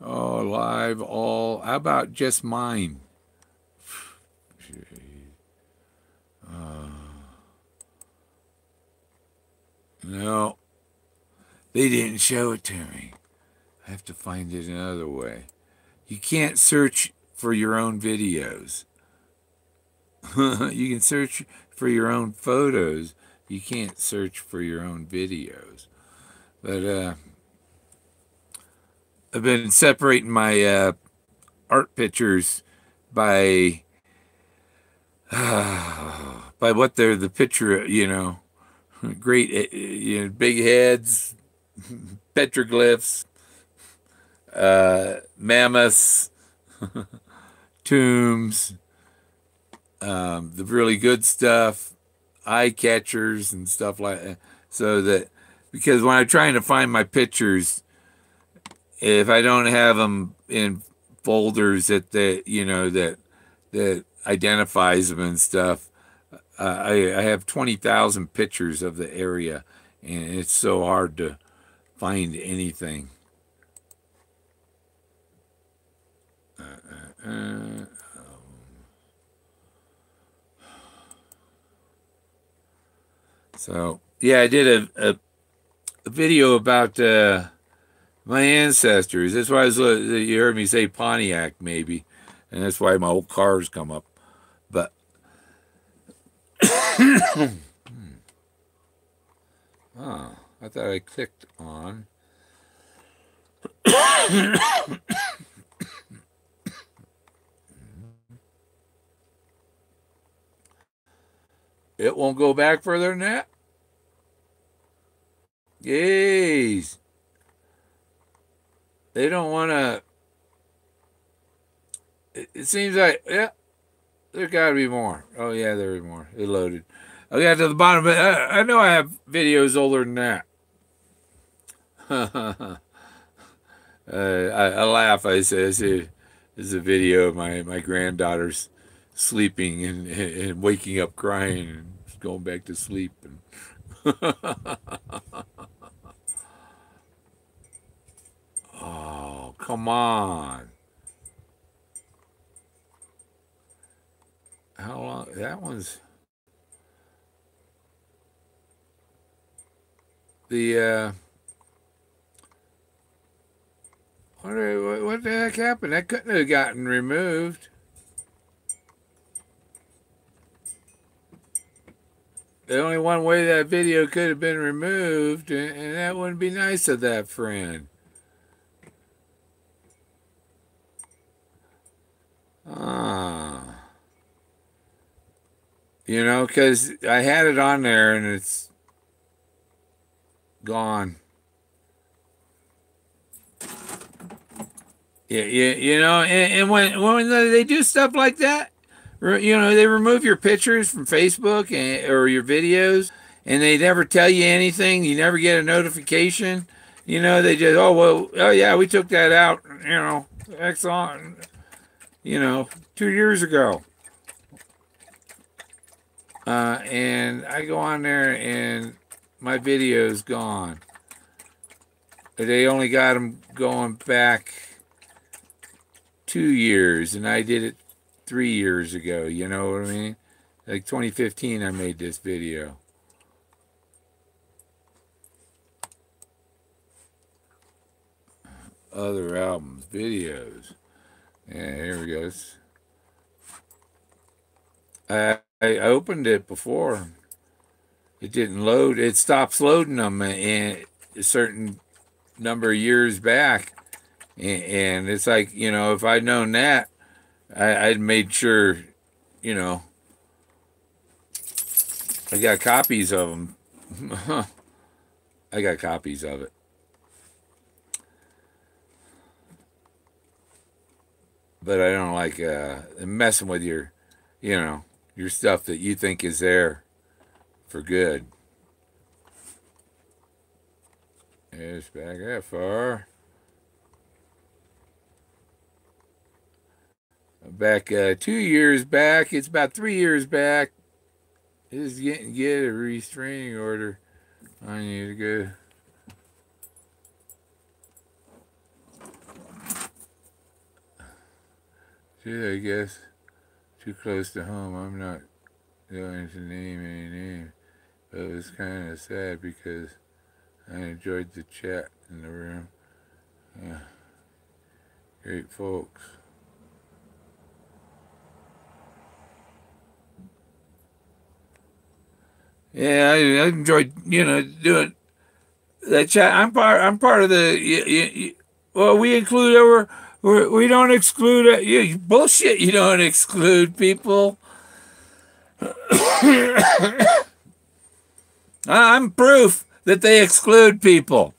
Oh, live, all. How about just mine? No, they didn't show it to me. I have to find it another way. You can't search for your own videos. You can search for your own photos. You can't search for your own videos. But I've been separating my art pictures by what they're the picture, great, big heads, petroglyphs, mammoths, tombs, the really good stuff, eye catchers and stuff like that. So that, because when I'm trying to find my pictures, if I don't have them in folders that identifies them and stuff, I have 20,000 pictures of the area, and it's so hard to find anything. So yeah, I did a video about my ancestors. That's why you heard me say Pontiac maybe, and that's why my old cars come up. But I thought I clicked on. It won't go back further than that. Yes. They don't want to. It seems like, yeah, there got to be more. Oh, yeah, there is more. It loaded. I got to the bottom, but I know I have videos older than that. I laugh. I say, This is a video of my granddaughter's sleeping and waking up crying and going back to sleep. And oh, come on. How long? That one's the what the heck happened? That couldn't have gotten removed. The only one way that video could have been removed, and that wouldn't be nice of that friend. Ah, you know, because I had it on there and it's gone. Yeah, you know, and when they do stuff like that, you know, they remove your pictures from Facebook or your videos, and they never tell you anything. You never get a notification. You know, they just, oh well, oh yeah, we took that out. You know, X on. You know, 2 years ago. And I go on there and my video's gone. They only got them going back 2 years, and I did it 3 years ago. You know what I mean? Like 2015, I made this video. Other albums, videos. Yeah, here we go. I opened it before. It didn't load. It stops loading them in a certain number of years back. And it's like, you know, if I'd known that, I'd made sure, you know, I got copies of them. I got copies of it. But I don't like messing with your, you know, your stuff that you think is there for good. It's back that far. Back 2 years back. It's about 3 years back. Just get a restraining order on you to go. Should I guess too close to home. I'm not going to name any name, but it was kind of sad because I enjoyed the chat in the room. Great folks. Yeah, I enjoyed, you know, doing that chat. I'm part of the. Well, we include we don't exclude bullshit. You don't exclude people. I'm proof that they exclude people.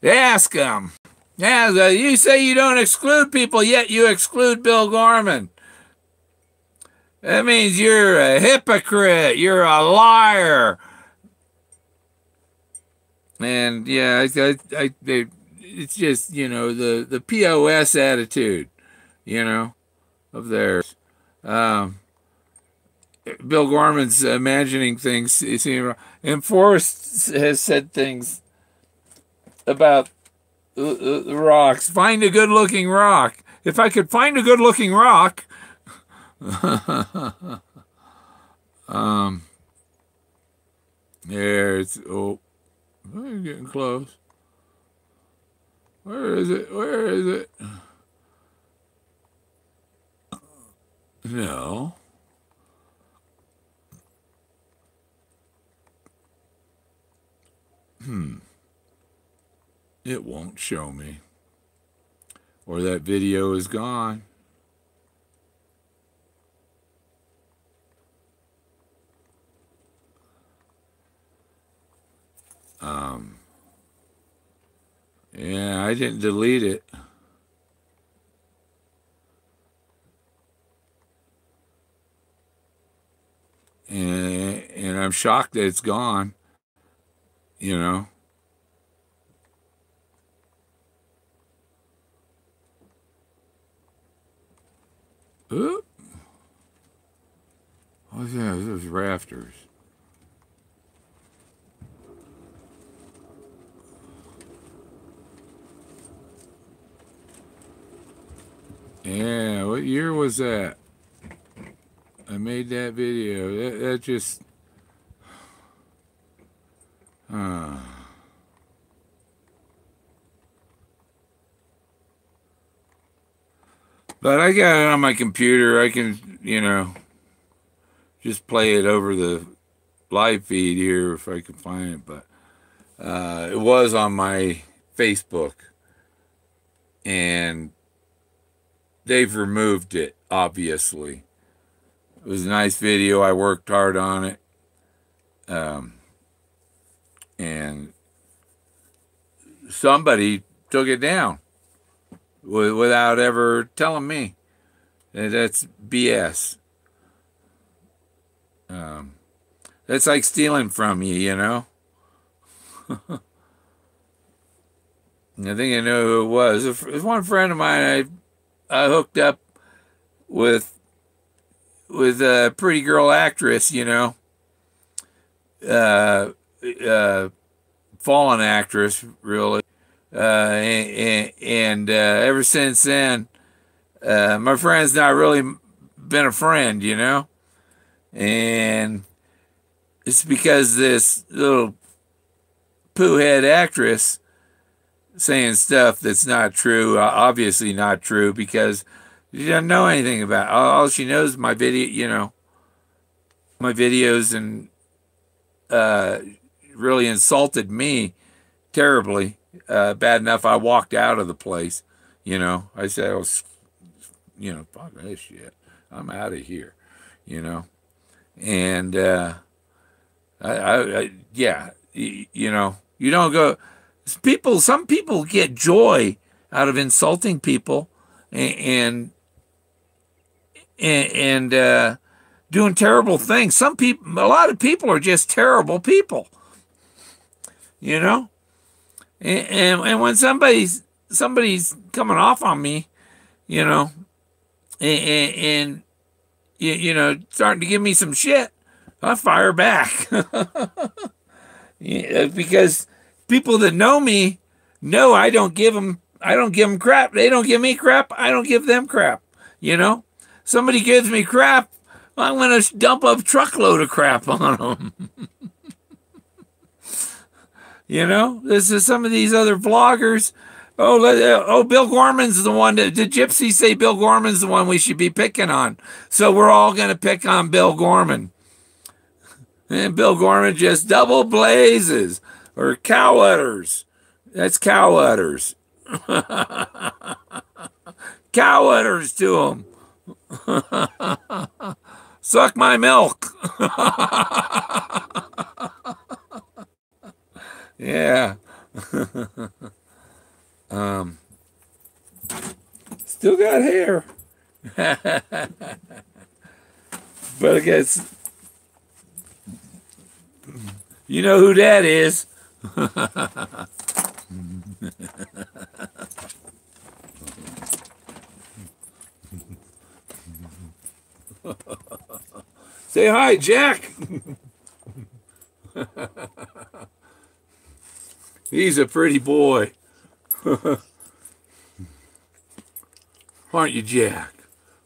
Ask them. Yeah, you say you don't exclude people, yet you exclude Bill Gorman. That means you're a hypocrite. You're a liar. And yeah, it's just, you know, the POS attitude, you know, of theirs. Bill Gorman's imagining things, and Forrest has said things about the rocks. Find a good-looking rock. If I could find a good-looking rock, there it's I'm getting close. Where is it? Where is it? No. It won't show me. Or that video is gone. Yeah, I didn't delete it. And I'm shocked that it's gone. You know. What's that? Those rafters. Yeah, what year was that? I made that video. That just... But I got it on my computer. I can, just play it over the live feed here if I can find it. But it was on my Facebook. And they've removed it, obviously. It was a nice video. I worked hard on it. And somebody took it down without ever telling me. And that's BS. That's like stealing from you, you know? I think I know who it was. It was one friend of mine I hooked up with a pretty girl actress, fallen actress, really. And ever since then, my friend's not really been a friend, and it's because this little poo-head actress saying stuff that's not true, obviously not true, because she doesn't know anything about it. All she knows is my video, my videos, and really insulted me terribly. Bad enough I walked out of the place, I said, oh, fuck this shit. I'm out of here, and you don't go. Some people get joy out of insulting people and doing terrible things. A lot of people are just terrible people, And when somebody's coming off on me, and starting to give me some shit, I fire back. Because people that know me know I don't give them crap. They don't give me crap. I don't give them crap. Somebody gives me crap, I'm going to dump a truckload of crap on them. This is some of these other vloggers. Bill Gorman's the one. The gypsies say Bill Gorman's the one we should be picking on. So we're all going to pick on Bill Gorman. And Bill Gorman just double blazes. Or cow udders. That's cow udders. Cow udders to him. Suck my milk. Yeah. Still got hair. But I guess you know who that is. Say hi, Jack. He's a pretty boy. Aren't you, Jack?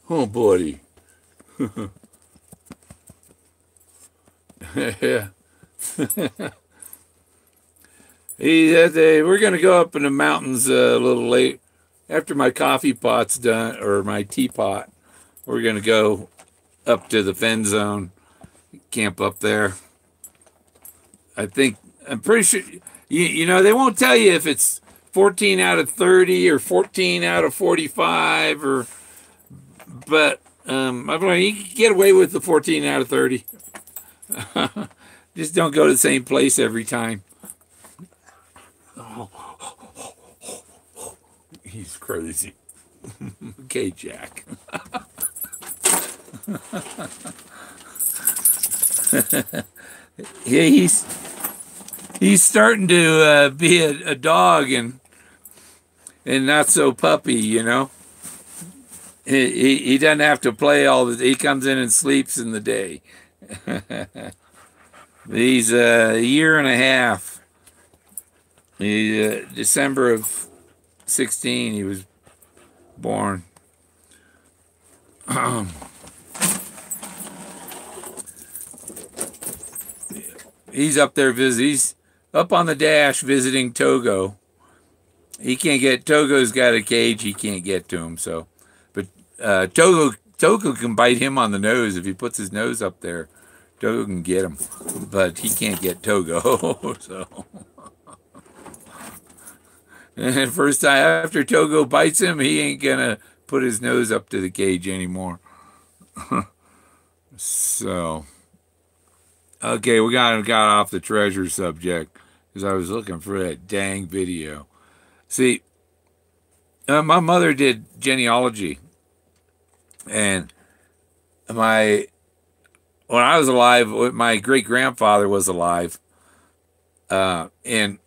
Oh, buddy. Yeah. We're going to go up in the mountains a little late. After my coffee pot's done, or my teapot, we're going to go up to the Fenn zone, camp up there. I'm pretty sure, they won't tell you if it's 14 out of 30 or 14 out of 45, but you can get away with the 14 out of 30. Just don't go to the same place every time. He's crazy. Okay, Jack. Yeah, he's starting to be a dog and not so puppy, He doesn't have to play he comes in and sleeps in the day. He's a year and a half. December of 16, he was born. He's up there he's up on the dash visiting Togo. He can't get, Togo's got a cage, he can't get to him, so. But Togo can bite him on the nose if he puts his nose up there. Togo can get him, but he can't get Togo, so. And first time after Togo bites him, he ain't gonna put his nose up to the cage anymore. So, okay, we got off the treasure subject because I was looking for that dang video. See, my mother did genealogy, and when I was alive, my great grandfather was alive, and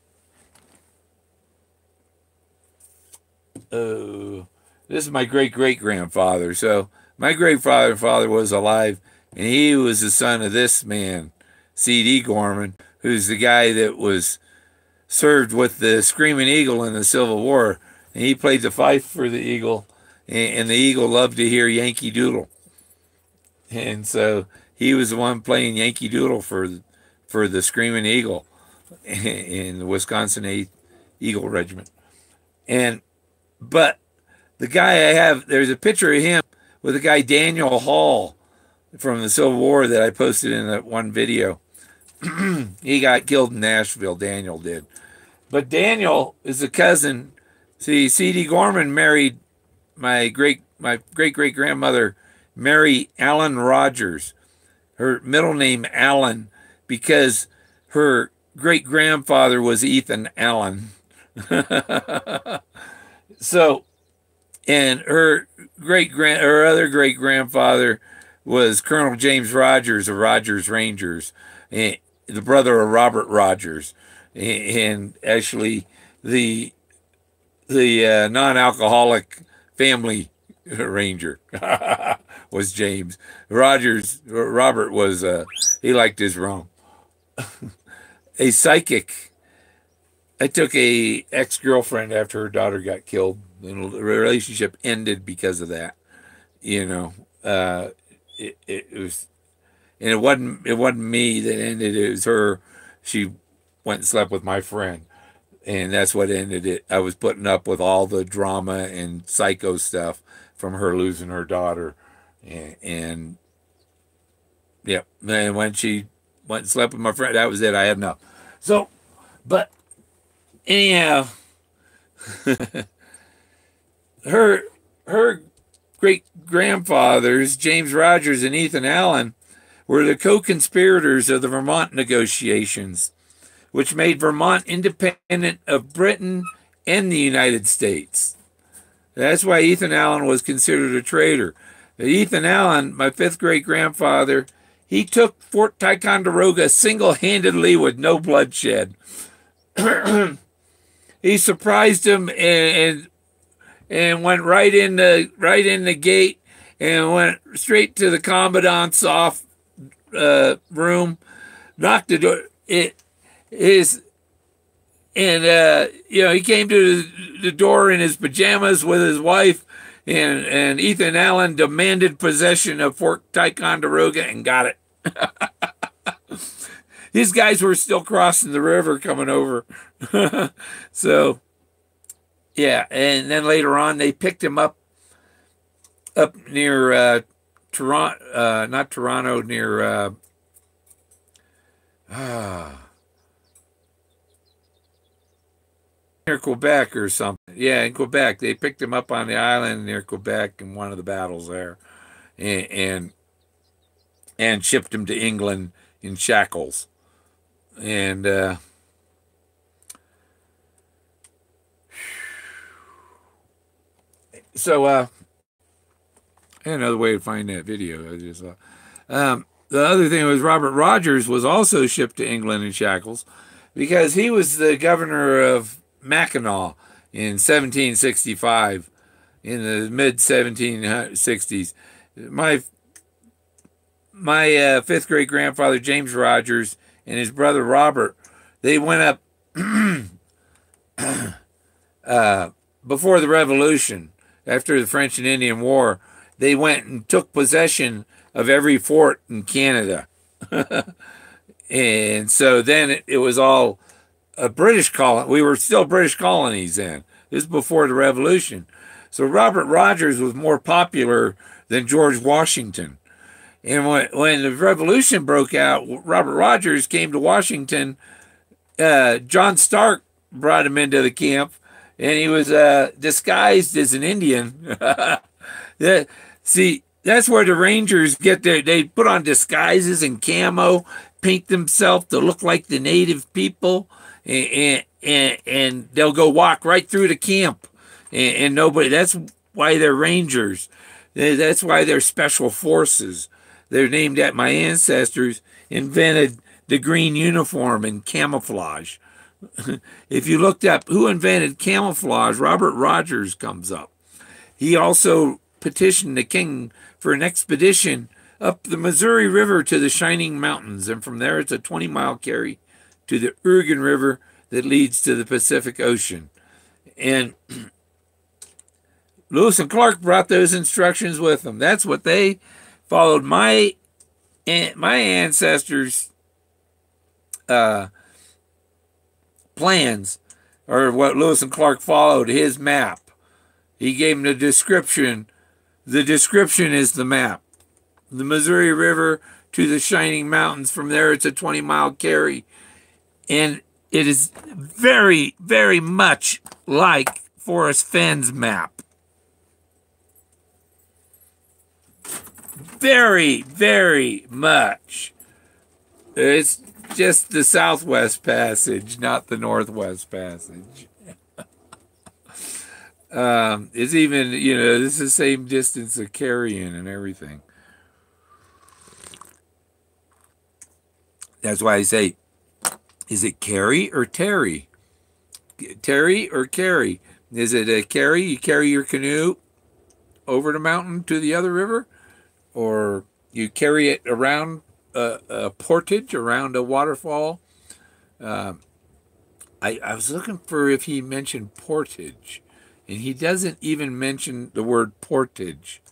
this is my great great grandfather. So my great father was alive, and he was the son of this man, C.D. Gorman, who's the guy that was served with the Screaming Eagle in the Civil War, and he played the fife for the Eagle, and the Eagle loved to hear Yankee Doodle, and so he was the one playing Yankee Doodle for the Screaming Eagle in the Wisconsin 8th Eagle Regiment. But the guy I have, there's a picture of him with the guy Daniel Hall from the Civil War that I posted in that one video. He got killed in Nashville, Daniel did. But Daniel is a cousin. See, C.D. Gorman married my great great grandmother, Mary Allen Rogers. Her middle name Allen because her great grandfather was Ethan Allen. So, and her other great grandfather was Colonel James Rogers of Rogers Rangers, the brother of Robert Rogers, and actually the non-alcoholic family ranger was James Rogers. Robert was he liked his rum. A psychic. I took a ex-girlfriend after her daughter got killed, and the relationship ended because of that. You know, it was, and it wasn't me that ended it. It was her. She went and slept with my friend, and that's what ended it. I was putting up with all the drama and psycho stuff from her losing her daughter, and yeah. And when she went and slept with my friend, that was it. I had enough. So, but. Anyhow, her great grandfathers, James Rogers and Ethan Allen, were the co-conspirators of the Vermont negotiations, which made Vermont independent of Britain and the United States. That's why Ethan Allen was considered a traitor. Ethan Allen, my fifth great grandfather, he took Fort Ticonderoga single-handedly with no bloodshed. He surprised him and went right in the gate and went straight to the commandant's room, knocked the door. He came to the door in his pajamas with his wife, and Ethan Allen demanded possession of Fort Ticonderoga and got it. These guys were still crossing the river coming over. So, yeah. And then later on, they picked him up near Toronto, not Toronto, near Quebec or something. Yeah, in Quebec. They picked him up on the island near Quebec in one of the battles there, and shipped him to England in shackles. And so I had another way to find that video. I just the other thing was Robert Rogers was also shipped to England in shackles because he was the governor of Mackinac in 1765, in the mid 1760s. my fifth great grandfather James Rogers and his brother Robert, they went up before the Revolution, after the French and Indian War. They went and took possession of every fort in Canada. And so then it was all a British colony. We were still British colonies then. This is before the Revolution. So Robert Rogers was more popular than George Washington. And when the Revolution broke out, Robert Rogers came to Washington. John Stark brought him into the camp, and he was disguised as an Indian. See, that's where the Rangers get their. They put on disguises and camo, paint themselves to look like the native people, and they'll go walk right through the camp, and nobody. That's why they're Rangers. That's why they're special forces. They're named after my ancestors invented the green uniform and camouflage. If you looked up who invented camouflage, Robert Rogers comes up. He also petitioned the king for an expedition up the Missouri River to the Shining Mountains, and from there it's a 20-mile carry to the Oregon River that leads to the Pacific Ocean. And Lewis and Clark brought those instructions with them. That's what they followed. My ancestors' plans, or what Lewis and Clark followed, his map. He gave them the description. The description is the map. The Missouri River to the Shining Mountains. From there, it's a 20-mile carry. And it is very, very much like Forrest Fenn's map. Very, very much. It's just the Southwest Passage, not the Northwest Passage. It's even, this is the same distance of carrying and everything. That's why I say, is it carry or Terry? Terry or carry? Is it a carry? You carry your canoe over the mountain to the other river? Or you carry it around a portage, around a waterfall? I was looking for if he mentioned portage. And he doesn't even mention the word portage.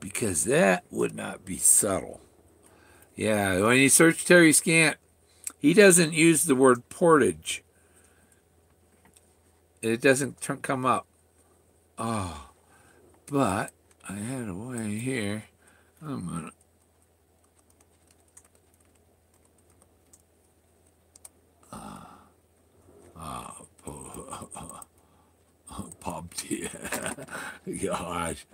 Because that would not be subtle. Yeah, when you search Terry Scant, he doesn't use the word portage. It doesn't come up. Oh, but I had a way here. I'm gonna. Pop tea. Gosh.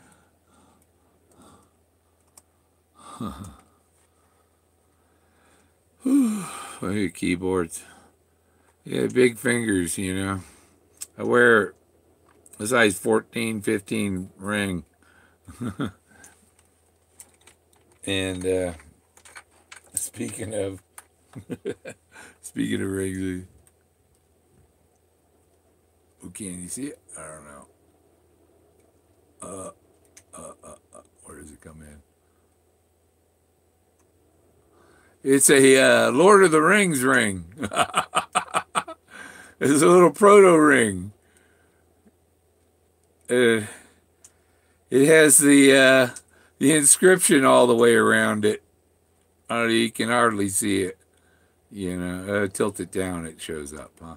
Look at keyboards. Yeah, big fingers, I wear a size 14, 15 ring. And speaking of rings, can you see it? I don't know. Where does it come in? It's a Lord of the Rings ring. It's a little proto ring. It has the inscription all the way around it. You can hardly see it. Tilt it down, it shows up, huh?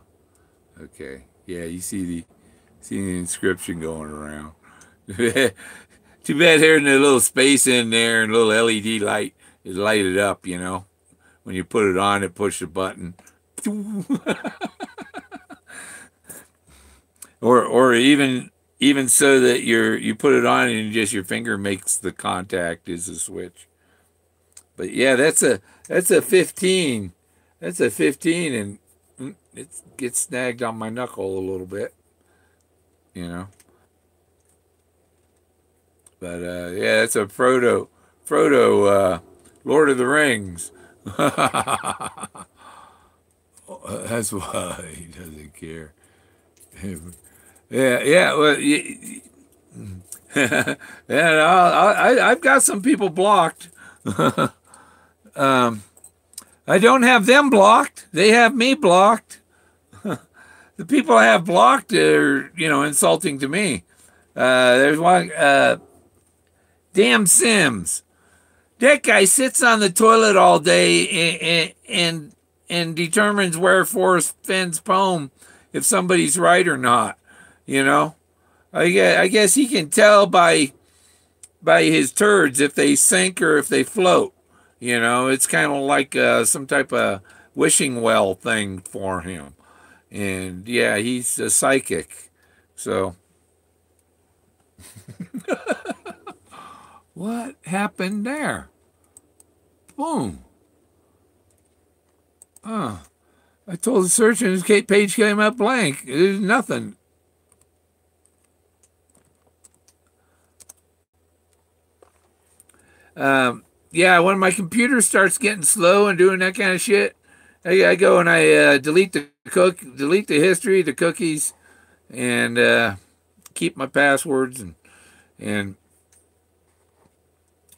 Okay. Yeah, you see the inscription going around. Too bad there's a little space in there and a little LED light is lighted up, When you put it on, it push the button. or even so that you put it on and just your finger makes the contact is the switch. But yeah, that's a 15. That's a 15, and it gets snagged on my knuckle a little bit, But yeah, that's a Frodo Lord of the Rings. That's why he doesn't care. Yeah. Well, And I've got some people blocked. I don't have them blocked. They have me blocked. The people I have blocked are, insulting to me. There's one, damn Sims. That guy sits on the toilet all day and determines where Forrest Fenn's poem, if somebody's right or not. I guess he can tell by his turds if they sink or if they float. It's kind of like some type of wishing well thing for him. And yeah, he's a psychic. So what happened there? Boom. I told the search and his page came up blank. There's nothing. Yeah, when my computer starts getting slow and doing that kind of shit, I go and I delete the history, the cookies, and keep my passwords, and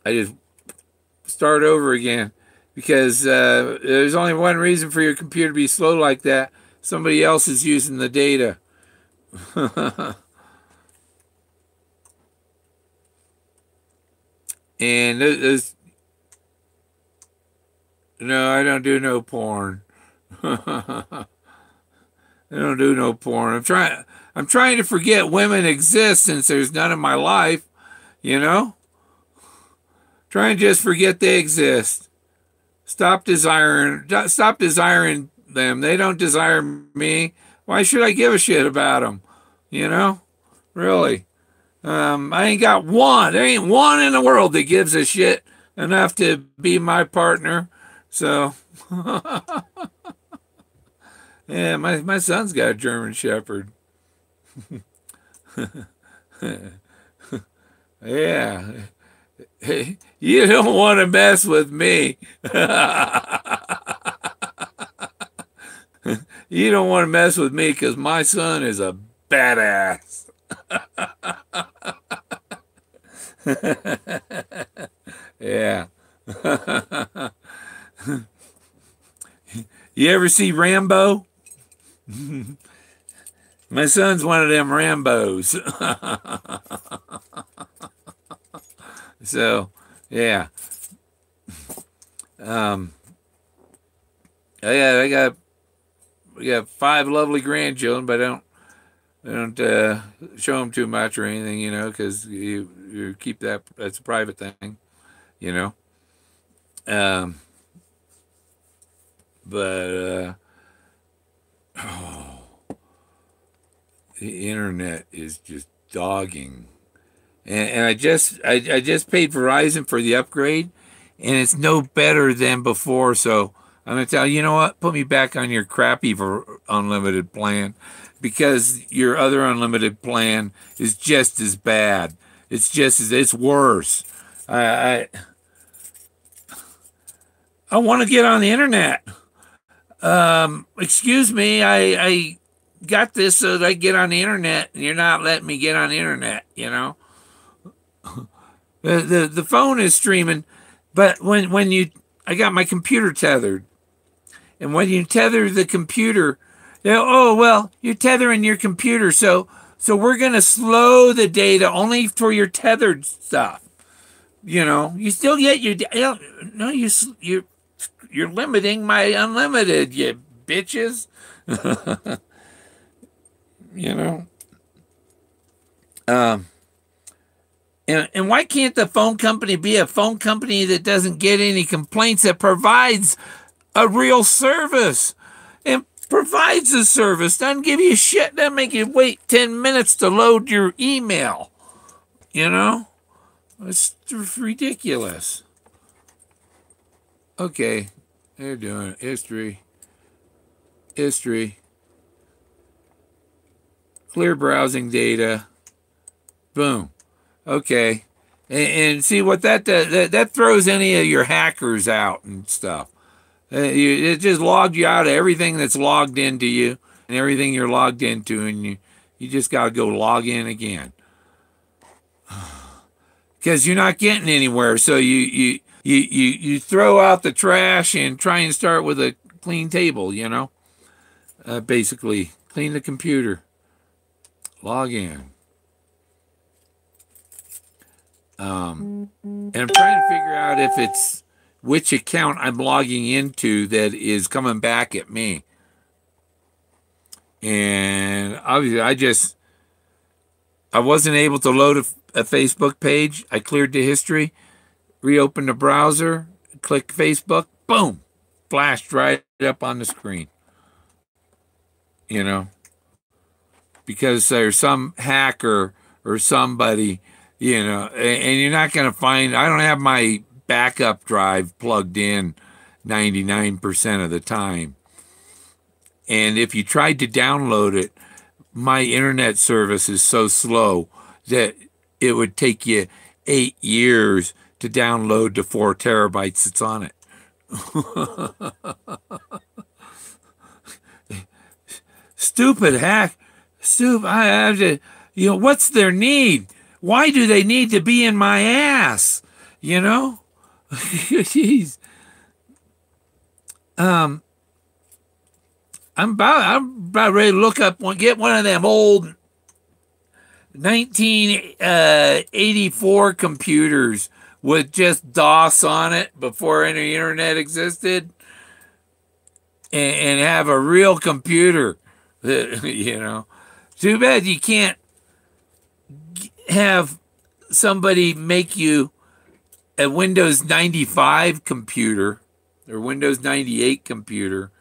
I just start over again, because there's only one reason for your computer to be slow like that. Somebody else is using the data. And no, I don't do no porn. I don't do no porn. I'm trying to forget women exist since there's none in my life, Try and just forget they exist. Stop desiring them. They don't desire me. Why should I give a shit about them? Really. I ain't got one. There ain't one in the world that gives a shit enough to be my partner. So, yeah, my son's got a German Shepherd. Yeah. Hey, you don't want to mess with me. You don't want to mess with me because my son is a badass. Yeah. You ever see Rambo? My son's one of them Rambos. So, yeah. We got 5 lovely grandchildren, but I don't show them too much or anything, because you keep that's a private thing, But the internet is just dogging, and I just paid Verizon for the upgrade, and it's no better than before. So I'm gonna tell you, what? Put me back on your crappy unlimited plan, because your other unlimited plan is just as bad. It's worse. I want to get on the internet. Excuse me, I got this so that I get on the internet, and you're not letting me get on the internet, The phone is streaming, but when I got my computer tethered, and when you tether the computer, you're tethering your computer, so we're gonna slow the data only for your tethered stuff. You still get your no, you're limiting my unlimited, you bitches. And why can't the phone company be a phone company that doesn't get any complaints, that provides a real service and provides a service, doesn't give you shit, doesn't make you wait 10 minutes to load your email? It's ridiculous. Okay, they're doing it. History, clear browsing data, boom. Okay, and see what that does? That throws any of your hackers out and stuff. It just logged you out of everything that's logged into you and everything you're logged into, and you just got to go log in again. because you're not getting anywhere. So you throw out the trash and try and start with a clean table. Basically clean the computer, log in. And I'm trying to figure out if it's which account I'm logging into that is coming back at me. And obviously, I wasn't able to load a Facebook page. I cleared the history, reopened the browser, click Facebook, boom, flashed right up on the screen. Because there's some hacker or somebody, and you're not going to find, I don't have my backup drive plugged in 99% of the time. And if you tried to download it, my internet service is so slow that it would take you 8 years to download the 4 terabytes that's on it. Stupid hack. Stupid. I have to, what's their need? Why do they need to be in my ass? Jeez. I'm about ready to look up get one of them old 1984 computers with just DOS on it before any internet existed, and have a real computer. Too bad you can't have somebody make you a Windows 95 computer or Windows 98 computer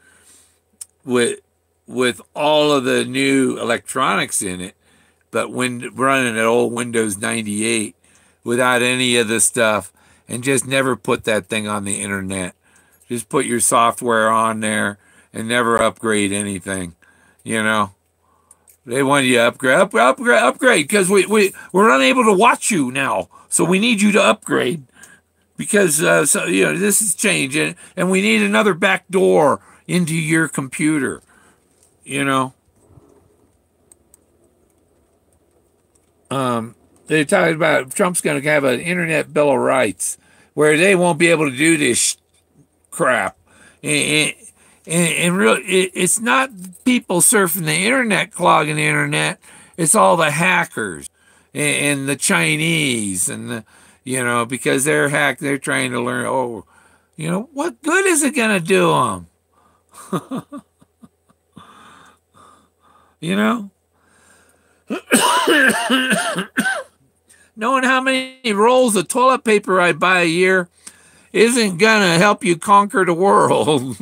with all of the new electronics in it, but when running an old Windows 98 without any of the stuff, and just never put that thing on the internet. Just put your software on there and never upgrade anything. They want you to upgrade because we're unable to watch you now, so we need you to upgrade because this is changing, and we need another back door into your computer. They're talking about Trump's going to have an internet bill of rights where they won't be able to do this crap. And it's not people surfing the internet, clogging the internet. It's all the hackers and the Chinese and because they're trying to learn. Oh, what good is it going to do them? Knowing how many rolls of toilet paper I buy a year isn't gonna help you conquer the world.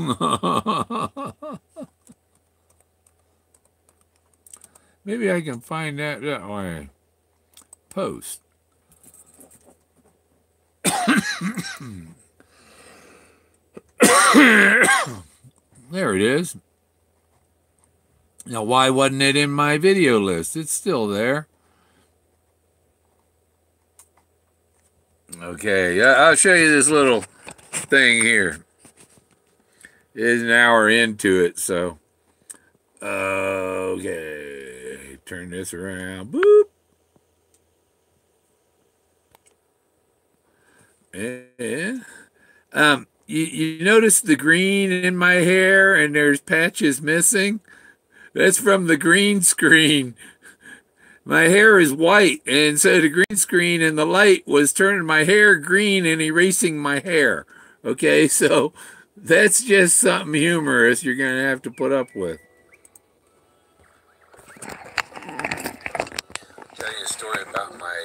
Maybe I can find that way. Post. There it is. Now, why wasn't it in my video list? It's still there. Okay, I'll show you this little thing here. It's an hour into it, so. Okay, turn this around. Boop. And, you notice the green in my hair and there's patches missing? That's from the green screen. My hair is white, and so the green screen and the light was turning my hair green and erasing my hair. Okay, so that's just something humorous you're going to have to put up with. I'll tell you a story about my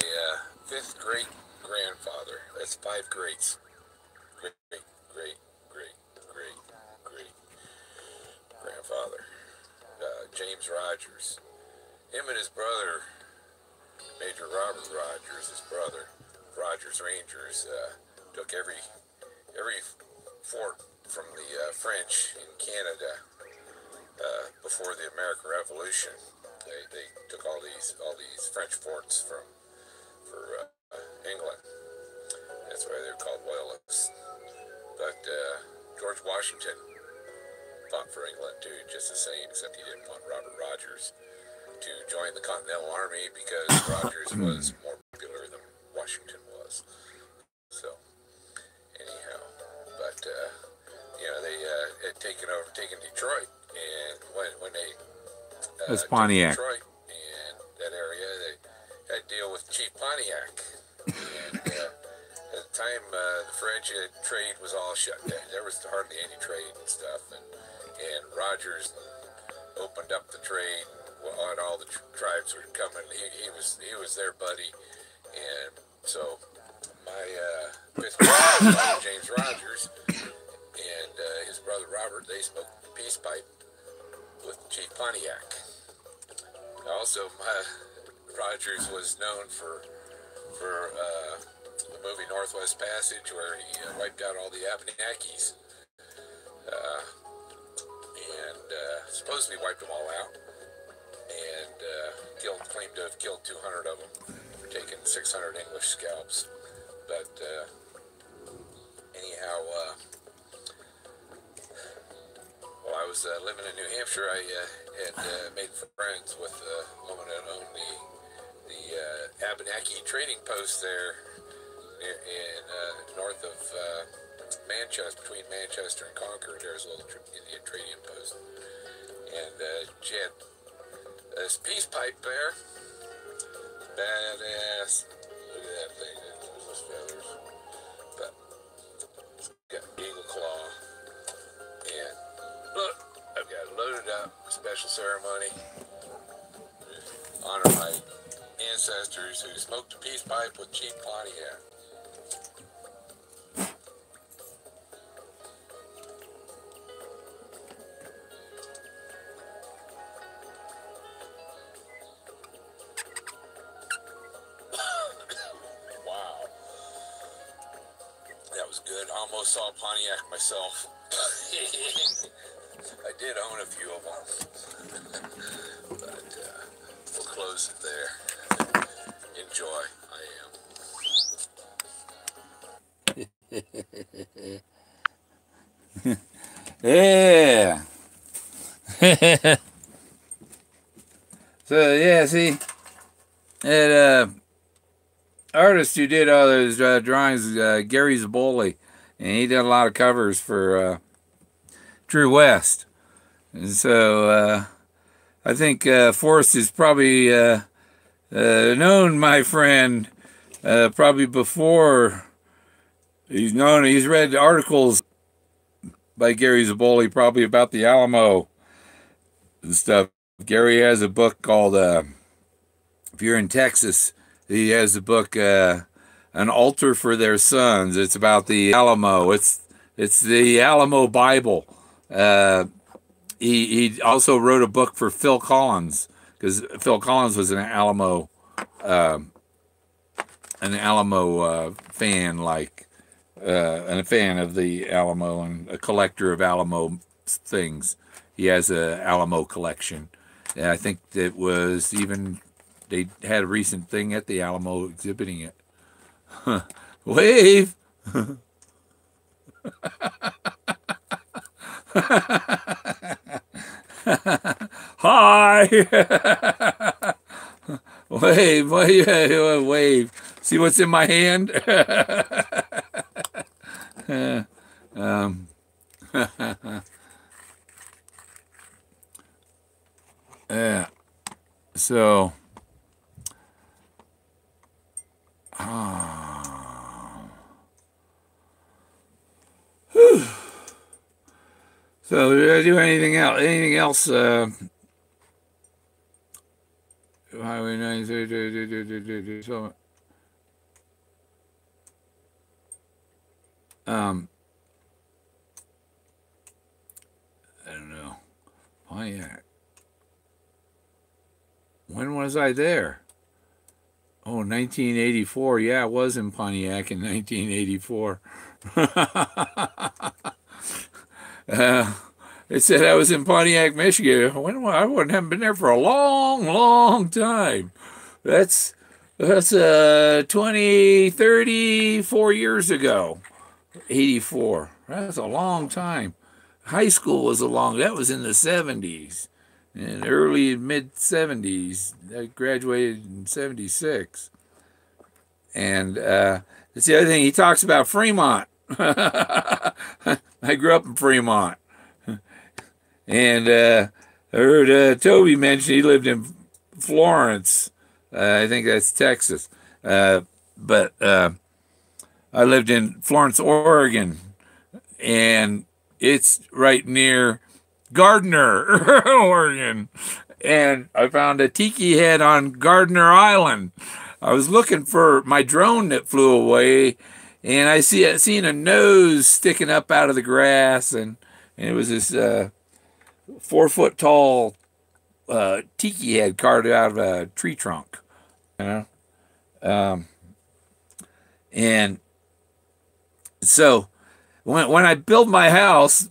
5th great-grandfather. That's 5 greats. Great-grandfather. James Rogers. Him and his brother, Major Robert Rogers, his brother, Rogers Rangers, took every fort from the French in Canada before the American Revolution. They took all these French forts for England. That's why they're called loyalists. But George Washington fought for England too, just the same, except he didn't want Robert Rogers to join the Continental Army because Rogers was more popular than Washington was. So anyhow, but they had taken Detroit, and when they That's took Pontiac. Detroit and that area, they had to deal with Chief Pontiac, and at the time the French trade was all shut down. There was hardly any trade and stuff, and Rogers opened up the trade, and all the tribes were coming. He was their buddy, and so my fifth brother, James Rogers, and his brother Robert, they smoked the peace pipe with Chief Pontiac. Also, Rogers was known for the movie Northwest Passage, where he wiped out all the Abenakis, and supposedly wiped them all out, and claimed to have killed 200 of them for taking 600 English scalps. But anyhow, while I was living in New Hampshire, I had made friends with a woman that owned the Abenaki trading post there in north of Manchester, between Manchester and Concord. There's a little Indian trading post, and she had this peace pipe there, badass. Look at that thing, those feathers, but it's got eagle claw, and look, I've got it loaded up, special ceremony, honor my ancestors who smoked a peace pipe with Chief Pontiac. Wow, that was good. Almost saw Pontiac myself. I did own a few of them, but we'll close it there. Enjoy. Yeah. So yeah, see, that artist who did all those drawings, Gary Zaboli, and he did a lot of covers for True West, and so I think Forrest is probably known my friend probably before he's known. He's read articles by Gary Zaboli probably about the Alamo and stuff. Gary has a book called if you're in Texas, he has a book An Altar for Their Sons. It's about the Alamo. It's the Alamo Bible. He also wrote a book for Phil Collins, because Phil Collins was an Alamo fan, and a fan of the Alamo and a collector of Alamo things. He has a Alamo collection. And I think that was even, they had a recent thing at the Alamo exhibiting it. Wave! Hi! Wave, wave. See what's in my hand? Yeah. So, so did I do anything else? Anything else? Highway 9. So, I don't know. Pontiac. When was I there? Oh, 1984. Yeah, I was in Pontiac in 1984. It said I was in Pontiac, Michigan. I haven't been there for a long, long time. That's 20, 34 years ago. 84. That's a long time. High school was that was in the 70s. In early mid 70s. I graduated in 76. And that's the other thing. He talks about Fremont. I grew up in Fremont. And I heard Toby mention he lived in Florence. I think that's Texas. But I lived in Florence, Oregon, and it's right near Gardner, Oregon. And I found a tiki head on Gardner Island. I was looking for my drone that flew away, and I seen a nose sticking up out of the grass, and it was this 4 foot tall tiki head carved out of a tree trunk, you know. And so when I built my house,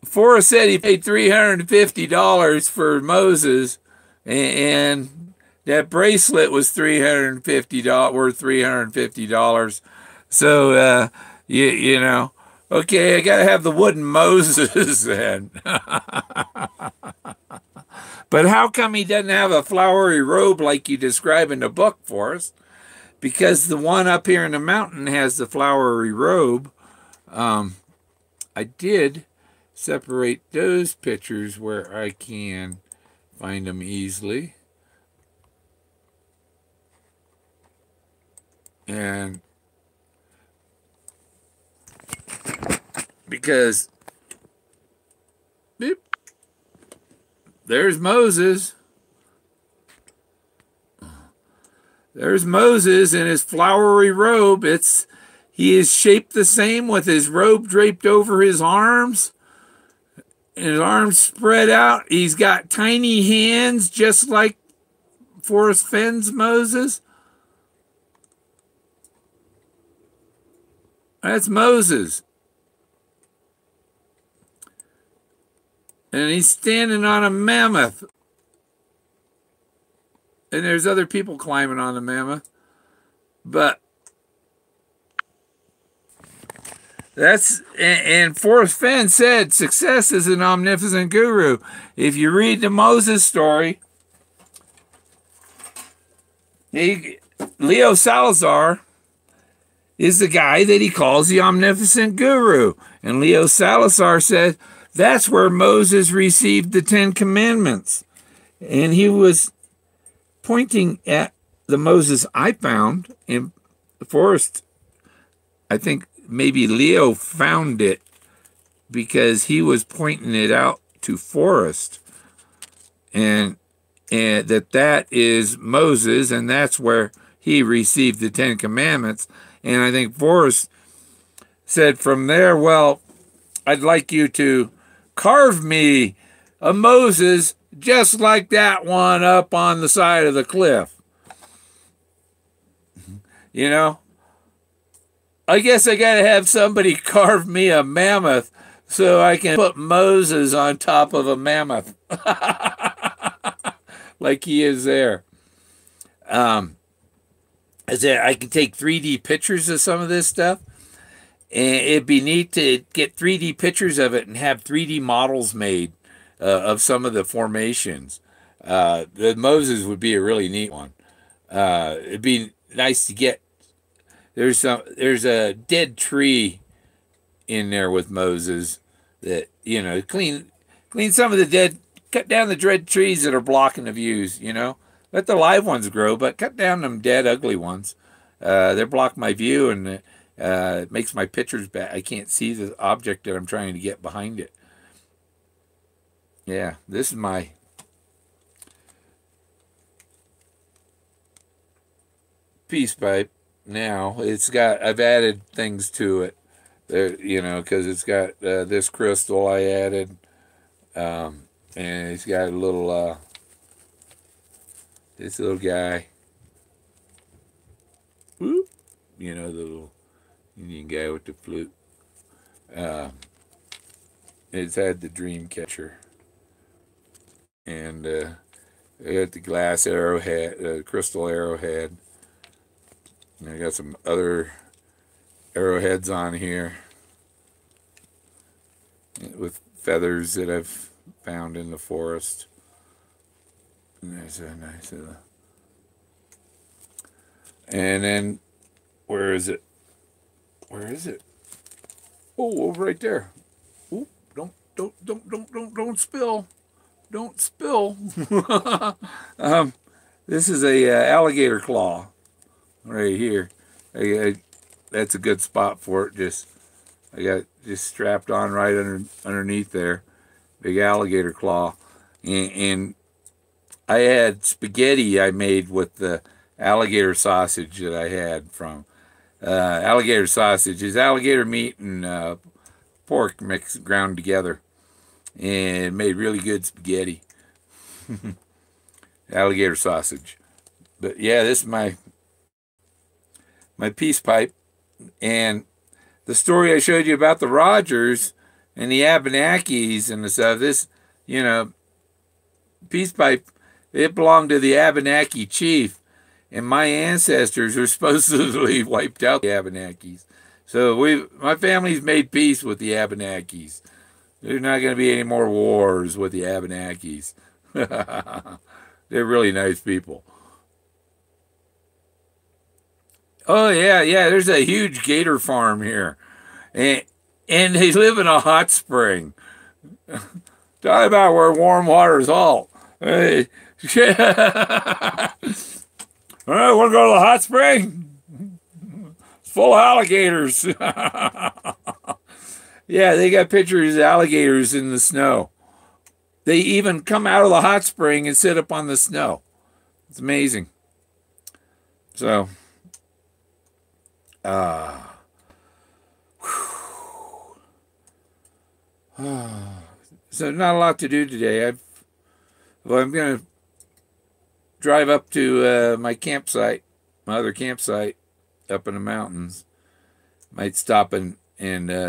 Forrest said he paid $350 for Moses, and that bracelet was $350 worth $350. So you know, okay, I gotta have the wooden Moses then. But how come he doesn't have a flowery robe like you describe in the book, Forrest? Because the one up here in the mountain has the flowery robe. I did separate those pictures where I can find them easily. And because beep, there's Moses. There's Moses in his flowery robe. He is shaped the same with his robe draped over his arms. And his arms spread out. He's got tiny hands just like Forrest Fenn's Moses. That's Moses. And he's standing on a mammoth. And there's other people climbing on the mammoth. But and Forrest Fenn said success is an omnipotent guru. If you read the Moses story, Leo Salazar is the guy that he calls the omnipotent guru. And Leo Salazar said that's where Moses received the 10 Commandments. And he was pointing at the Moses I found in Forrest. I think maybe Leo found it because he was pointing it out to Forrest, and that is Moses, and that's where he received the 10 Commandments. And I think Forrest said from there, well, I'd like you to carve me a Moses just like that one up on the side of the cliff. You know, I guess I got to have somebody carve me a mammoth so I can put Moses on top of a mammoth like he is there. I said I can take 3D pictures of some of this stuff, and it'd be neat to get 3D pictures of it and have 3D models made of some of the formations. The Moses would be a really neat one. It'd be nice to get. There's a dead tree in there with Moses that, you know, clean some of the dead, cut down the dead trees that are blocking the views, you know. Let the live ones grow, but cut down them dead, ugly ones. They block my view, and it makes my pictures bad. I can't see the object that I'm trying to get behind it. Yeah, this is my peace pipe. Now I've added things to it, you know, because it's got this crystal I added, and it's got a little this little guy, whoop, you know, the little Indian guy with the flute. It's had the dream catcher, and I got the glass arrowhead, crystal arrowhead. And I got some other arrowheads on here with feathers that I've found in the forest. And there's a nice And then, where is it? Where is it? Oh, over right there. Oop, don't spill. Don't spill. This is a alligator claw right here. That's a good spot for it. I got just strapped on right underneath there. Big alligator claw. And I had spaghetti I made with the alligator sausage that I had from alligator sausage is alligator meat and pork mixed ground together, and it made really good spaghetti. Alligator sausage. But yeah, this is my peace pipe, and the story I showed you about the Rogers and the Abenakis and the stuff. This, peace pipe, it belonged to the Abenaki chief, and my ancestors were supposedly wiped out the Abenakis. So my family's made peace with the Abenakis. There's not going to be any more wars with the Abenakis. They're really nice people. Oh yeah, there's a huge gator farm here, and they live in a hot spring. Talk about where warm water's halt. Hey, all right, want to go to the hot spring? It's full of alligators. Yeah, they got pictures of alligators in the snow. They even come out of the hot spring and sit up on the snow. It's amazing. So, so not a lot to do today. I'm going to drive up to my campsite, my other campsite up in the mountains. Might stop and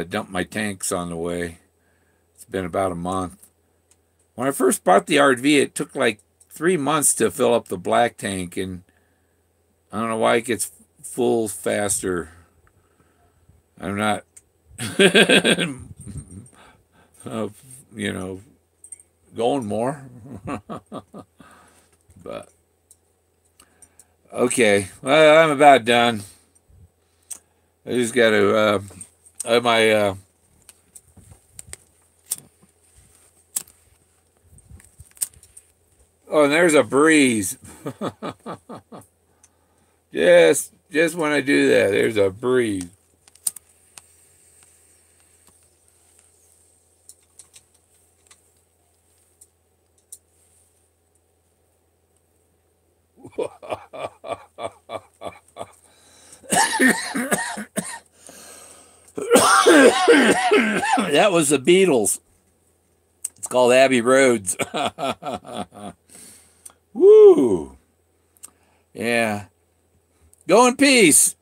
dump my tanks on the way. It's been about a month. When I first bought the RV, it took like 3 months to fill up the black tank, and I don't know why it gets full faster. I'm not, going more. But, okay, well, I'm about done. I just got to, my, oh, and there's a breeze. Just when I do that, there's a breeze. That was the Beatles. It's called Abbey Roads. Woo. Yeah. Go in peace.